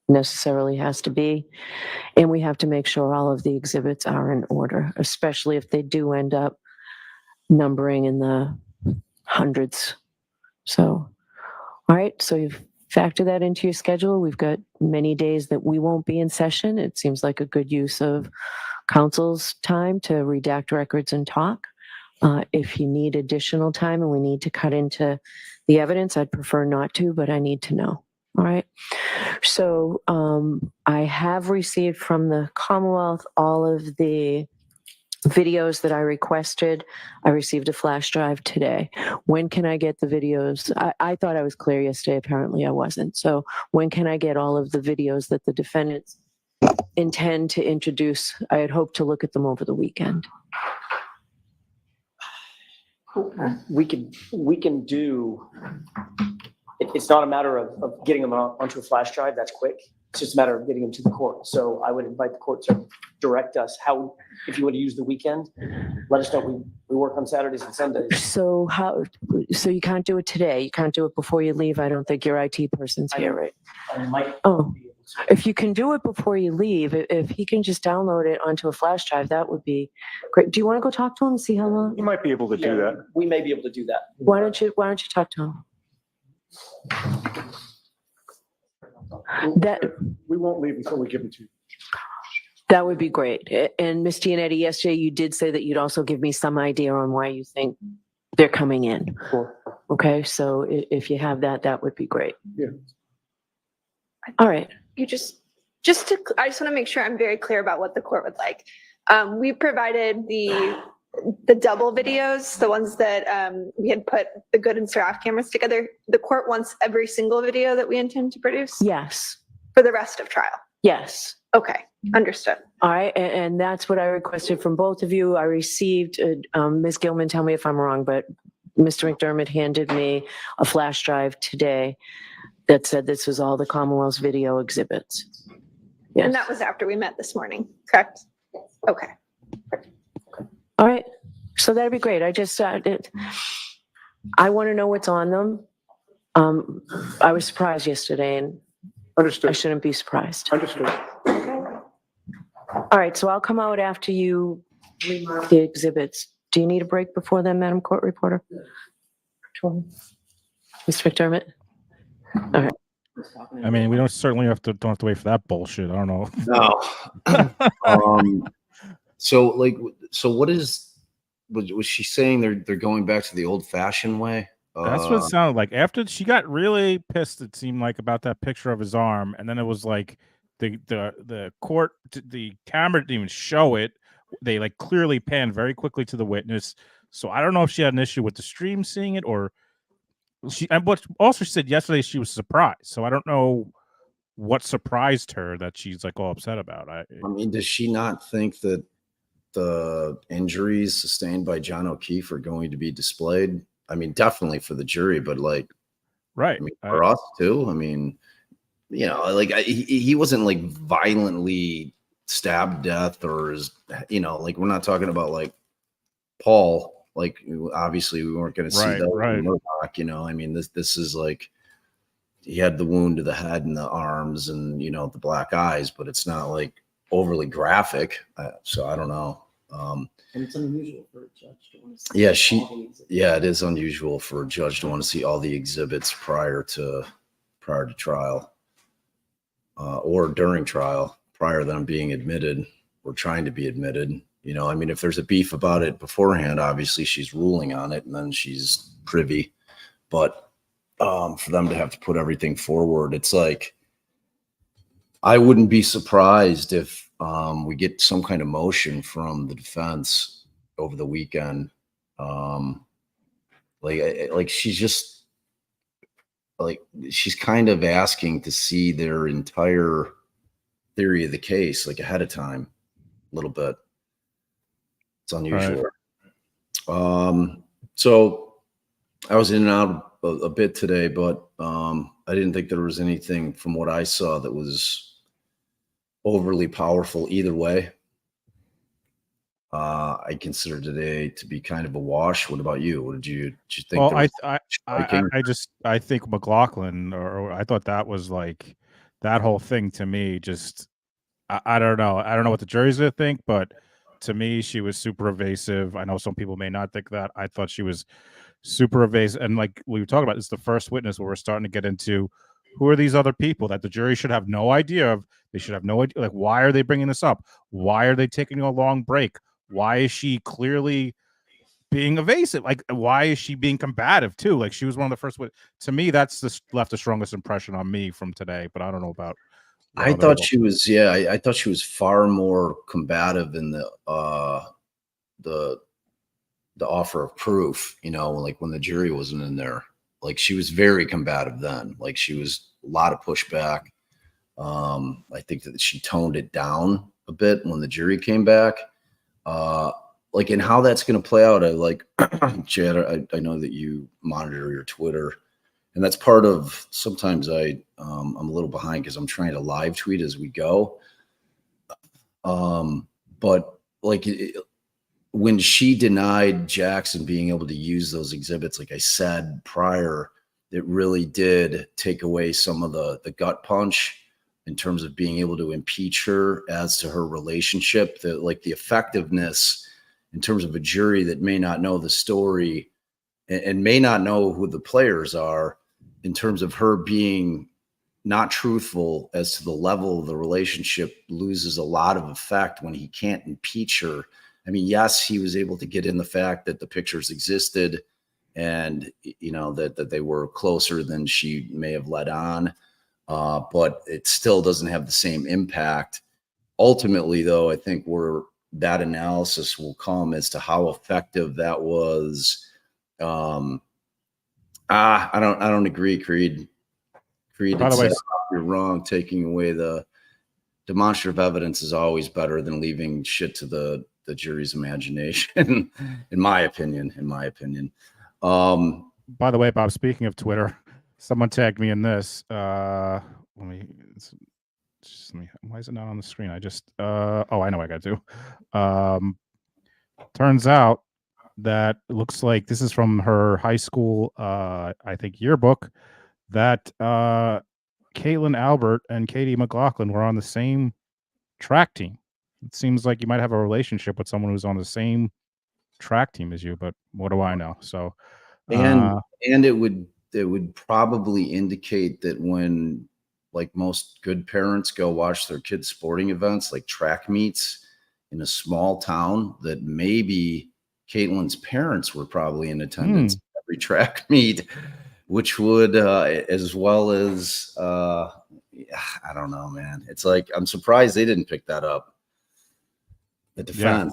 necessarily has to be. And we have to make sure all of the exhibits are in order, especially if they do end up numbering in the hundreds. So, all right, so you've factored that into your schedule. We've got many days that we won't be in session. It seems like a good use of council's time to redact records and talk. If you need additional time and we need to cut into the evidence, I'd prefer not to, but I need to know. All right. So I have received from the Commonwealth all of the videos that I requested. I received a flash drive today. When can I get the videos? I thought I was clear yesterday. Apparently I wasn't. So when can I get all of the videos that the defendants intend to introduce? I had hoped to look at them over the weekend. We can do, it's not a matter of getting them onto a flash drive. That's quick. It's just a matter of getting them to the court. So I would invite the court to direct us how, if you want to use the weekend, let us know. We work on Saturdays and Sundays. So so you can't do it today? You can't do it before you leave? I don't think your IT person's here, right? I might. Oh, if you can do it before you leave, if he can just download it onto a flash drive, that would be great. Do you want to go talk to him and see how long? You might be able to do that. We may be able to do that. Why don't you talk to him? We won't leave until we give them to you. That would be great. And Ms. Gianetti, yesterday you did say that you'd also give me some idea on why you think they're coming in. Sure. Okay, so if you have that, that would be great. Yeah. All right. You I just want to make sure I'm very clear about what the court would like. We provided the double videos, the ones that we had put the good and Seraph cameras together. The court wants every single video that we intend to produce? Yes. For the rest of trial? Yes. Okay, understood. All right, and that's what I requested from both of you. I received, Ms. Gilman, tell me if I'm wrong, but Mr. McDermott handed me a flash drive today that said this was all the Commonwealth's video exhibits. Yes. And that was after we met this morning, correct? Okay. All right, so that'd be great. I just, I want to know what's on them. I was surprised yesterday, and Understood. I shouldn't be surprised. Understood. All right, so I'll come out after you remark the exhibits. Do you need a break before then, Madam Court Reporter? Mr. McDermott? All right. I mean, we don't have to wait for that bullshit. I don't know. No. So was she saying they're going back to the old fashioned way? That's what it sounded like. After she got really pissed, it seemed like, about that picture of his arm, and then it was like the court, the camera didn't even show it. They like clearly panned very quickly to the witness. So I don't know if she had an issue with the stream seeing it, or but also she said yesterday she was surprised. So I don't know what surprised her that she's like all upset about. I mean, does she not think that the injuries sustained by John O'Keefe are going to be displayed? I mean, definitely for the jury, but like, right. I mean, for us too. I mean, you know, like he wasn't like violently stabbed to death, or is, you know, like we're not talking about like Paul. Like obviously we weren't going to see that in Murdoch. You know, I mean, this is like, he had the wound to the head and the arms and, you know, the black eyes, but it's not like overly graphic. So I don't know. And it's unusual for a judge to want to see. Yeah, all the exhibits. yeah, it is unusual for a judge to want to see all the exhibits prior to trial, or during trial, prior to them being admitted or trying to be admitted. You know, I mean, if there's a beef about it beforehand, obviously she's ruling on it and then she's privy. But for them to have to put everything forward, it's like, I wouldn't be surprised if we get some kind of motion from the defense over the weekend. Like she's just like, she's kind of asking to see their entire theory of the case, like ahead of time, a little bit. It's unusual. Right. So I was in and out a bit today, but I didn't think there was anything from what I saw that was overly powerful either way. I consider today to be kind of a wash. What about you? What did you think? Well, I think McLaughlin, or I thought that was like, that whole thing to me, just, I don't know. I don't know what the jury's gonna think, but to me, she was super evasive. I know some people may not think that. I thought she was super evasive. And like we were talking about, it's the first witness where we're starting to get into who are these other people that the jury should have no idea of. They should have no idea. Like, why are they bringing this up? Why are they taking a long break? Why is she clearly being evasive? Like, why is she being combative too? Like, she was one of the first. To me, that's left the strongest impression on me from today. But I don't know about. I thought she was, yeah, I thought she was far more combative in the offer of proof. You know, like when the jury wasn't in there, like she was very combative then. Like she was a lot of pushback. I think that she toned it down a bit when the jury came back. Like, and how that's going to play out. I like, Chad, I know that you monitor your Twitter, and that's part of, sometimes I'm a little behind because I'm trying to live tweet as we go. But like when she denied Jackson being able to use those exhibits, like I said prior, it really did take away some of the gut punch in terms of being able to impeach her as to her relationship, like the effectiveness in terms of a jury that may not know the story and may not know who the players are, in terms of her being not truthful as to the level of the relationship, loses a lot of effect when he can't impeach her. I mean, yes, he was able to get in the fact that the pictures existed and, you know, that they were closer than she may have let on. But it still doesn't have the same impact. Ultimately, though, I think where that analysis will come as to how effective that was. I don't agree, Creed. By the way, you're wrong. Taking away the demonstrative evidence is always better than leaving shit to the jury's imagination, in my opinion. By the way, Bob, speaking of Twitter, someone tagged me in this. Why is it not on the screen? I just oh, I know I got to. Turns out that it looks like this is from her high school, I think, yearbook, that Caitlin Albert and Katie McLaughlin were on the same track team. It seems like you might have a relationship with someone who's on the same track team as you, but what do I know? So, and it would probably indicate that when, like, most good parents go watch their kids' sporting events, like track meets in a small town, that maybe Caitlin's parents were probably in attendance at every track meet, which would, as well as, I don't know, man. It's like, I'm surprised they didn't pick that up. The defense.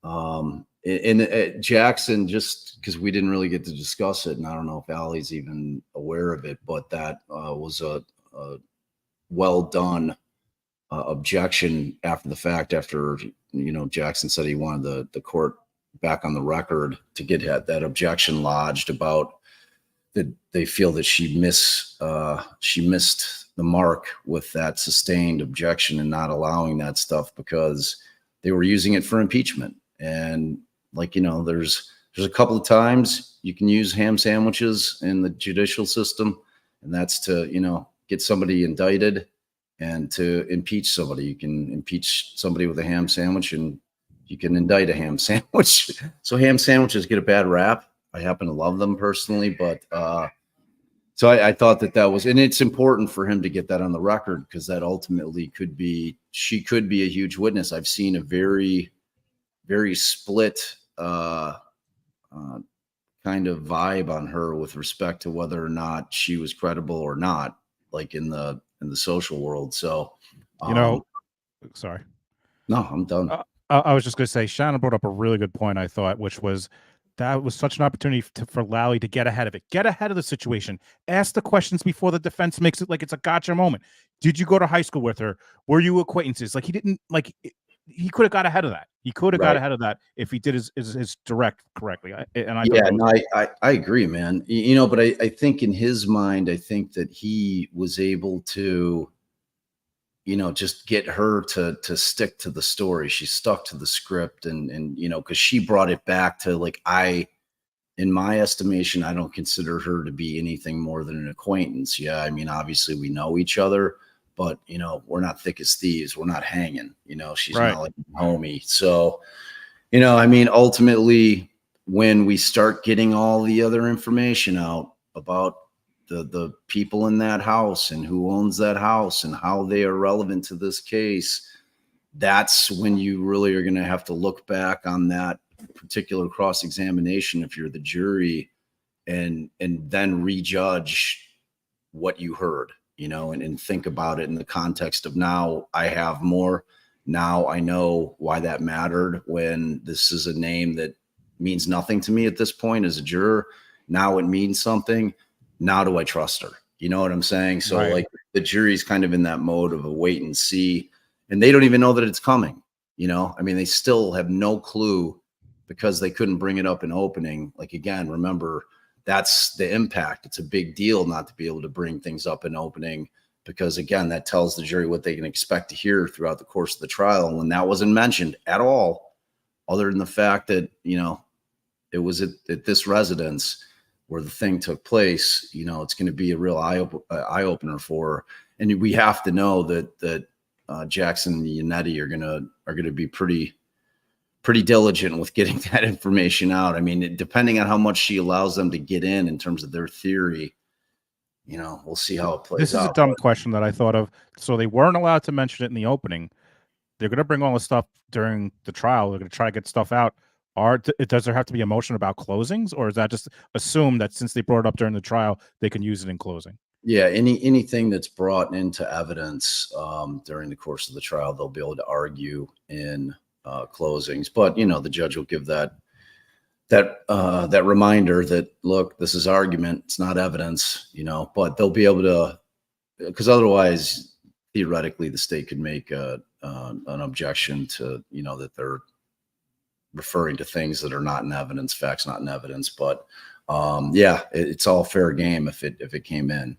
And Jackson, just because we didn't really get to discuss it, and I don't know if Allie's even aware of it, but that was a well done objection after the fact, after, you know, Jackson said he wanted the court back on the record to get that objection lodged about that they feel that she missed the mark with that sustained objection and not allowing that stuff because they were using it for impeachment. And, like, you know, there's a couple of times you can use ham sandwiches in the judicial system, and that's to, get somebody indicted and to impeach somebody. You can impeach somebody with a ham sandwich, and you can indict a ham sandwich. So ham sandwiches get a bad rap. I happen to love them personally, but so I thought that was, and it's important for him to get that on the record, because that ultimately she could be a huge witness. I've seen a very, very split kind of vibe on her with respect to whether or not she was credible or not, like in the social world. So, sorry. No, I'm done. I was just going to say, Shannon brought up a really good point, I thought, which was that was such an opportunity for Lally to get ahead of it, get ahead of the situation, ask the questions before the defense makes it like it's a gotcha moment. Did you go to high school with her? Were you acquaintances? Like, he didn't, like, he could have got ahead of that. He could have got ahead of that if he did his direct correctly. I agree, man. But I think in his mind, I think that he was able to, just get her to stick to the story. She stuck to the script, and because she brought it back to, like, in my estimation, I don't consider her to be anything more than an acquaintance. Yeah, I mean, obviously we know each other, but we're not thick as thieves. We're not hanging. She's not like a homie. So, I mean, ultimately, when we start getting all the other information out about the people in that house and who owns that house and how they are relevant to this case, that's when you really are going to have to look back on that particular cross-examination if you're the jury, and then rejudge what you heard, and think about it in the context of, now I have more. Now I know why that mattered, when this is a name that means nothing to me at this point as a juror. Now it means something. Now do I trust her? You know what I'm saying? So like, the jury's kind of in that mode of a wait and see, and they don't even know that it's coming. I mean, they still have no clue, because they couldn't bring it up in opening. Like, again, remember, that's the impact. It's a big deal not to be able to bring things up in opening, because, again, that tells the jury what they can expect to hear throughout the course of the trial. And when that wasn't mentioned at all, other than the fact that, it was at this residence where the thing took place, it's going to be a real eye opener for her. And we have to know that Jackson and Yannetti are going to be pretty diligent with getting that information out. I mean, depending on how much she allows them to get in terms of their theory, we'll see how it plays out. This is a dumb question that I thought of. So they weren't allowed to mention it in the opening. They're going to bring all the stuff during the trial. They're going to try to get stuff out. Does there have to be a motion about closings, or is that just assumed that since they brought it up during the trial, they can use it in closing? Yeah, anything that's brought into evidence during the course of the trial, they'll be able to argue in closings. But the judge will give that reminder that, look, this is argument, it's not evidence. But they'll be able to, because otherwise, theoretically, the state could make an objection to that they're referring to things that are not in evidence, facts not in evidence. But it's all fair game if it came in.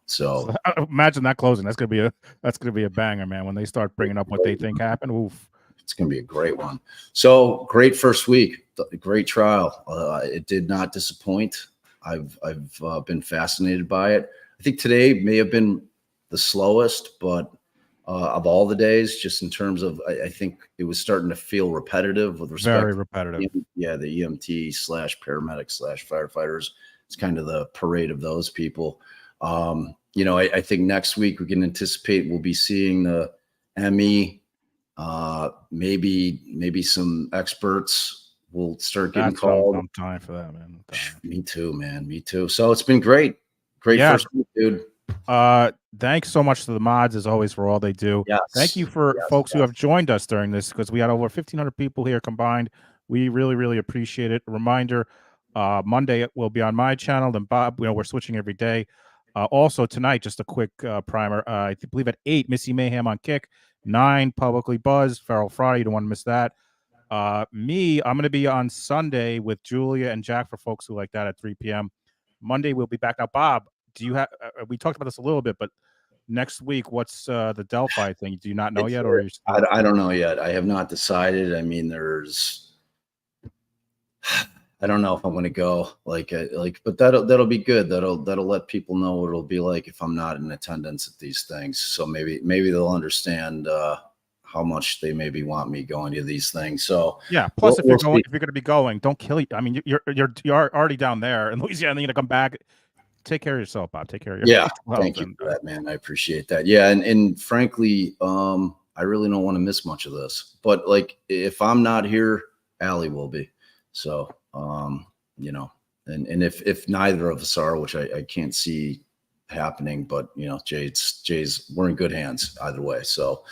So imagine that closing. That's gonna be a banger, man. When they start bringing up what they think happened, oof. It's going to be a great one. So great first week, great trial. It did not disappoint. I've been fascinated by it. I think today may have been the slowest, but of all the days, just in terms of, I think it was starting to feel repetitive with respect. Very repetitive. The EMT / paramedic / firefighters. It's kind of the parade of those people. I think next week we can anticipate we'll be seeing the ME. Maybe some experts will start getting called. I'm dying for that, man. Me too, man. Me too. So it's been great. First week, dude. Thanks so much to the mods, as always, for all they do. Yes. Thank you for folks who have joined us during this, because we had over 1,500 people here combined. We really, really appreciate it. A reminder, Monday it will be on my channel. Then Bob, we're switching every day. Also tonight, just a quick primer. I believe at 8, Missy Mayhem on Kick. 9, Publicly Buzzed, Feral Friday. You don't want to miss that. I'm going to be on Sunday with Julia and Jack, for folks who like that, at 3 p.m. Monday, we'll be back. Now, Bob, do you have, we talked about this a little bit, but next week, what's the Delphi thing? Do you not know yet? Or I don't know yet. I have not decided. I mean, I don't know if I'm going to go but that'll be good. That'll let people know what it'll be like if I'm not in attendance at these things. So maybe they'll understand how much they maybe want me going to these things. So yeah. Plus, if you're going to be going, don't kill you. I mean, you're already down there in Louisiana. You're gonna come back. Take care of yourself, Bob. Take care of your Thank you for that, man. I appreciate that. Yeah, and frankly, I really don't want to miss much of this. But like, if I'm not here, Allie will be. So, you know, and if neither of us are, which I can't see happening, but you know, Jay's, we're in good hands either way. So,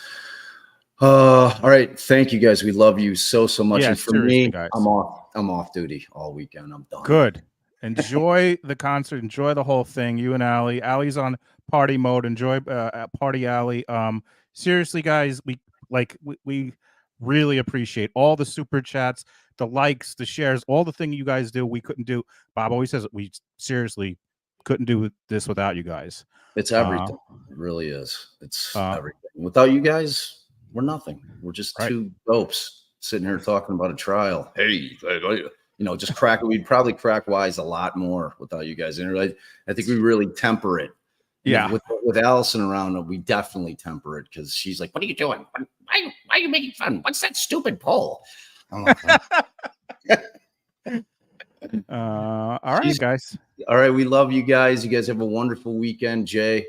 all right, thank you guys. We love you so much. Yeah, and for me, guys. I'm off duty all weekend. I'm done. Good. Enjoy the concert. Enjoy the whole thing. You and Allie. Allie's on party mode. Enjoy party Allie. Seriously, guys, we really appreciate all the super chats, the likes, the shares, all the things you guys do. We couldn't do. Bob always says we seriously couldn't do this without you guys. It's everything. It really is. It's everything. Without you guys, we're nothing. We're just two dopes sitting here talking about a trial. Hey, you know, just crack. We'd probably crack wise a lot more without you guys. And I think we really temper it. Yeah. With Allison around, we definitely temper it because she's like, "What are you doing? Why are you making fun? What's that stupid poll?" I'm like, all right, guys. All right, we love you guys. You guys have a wonderful weekend, Jay.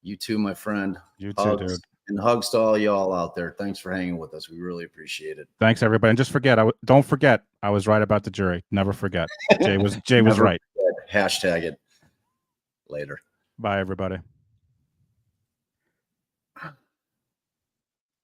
You too, my friend. You too, dude. And hugs to all y'all out there. Thanks for hanging with us. We really appreciate it. Thanks, everybody. And just don't forget, I was right about the jury. Never forget. Jay was right. Hashtag it later. Bye, everybody.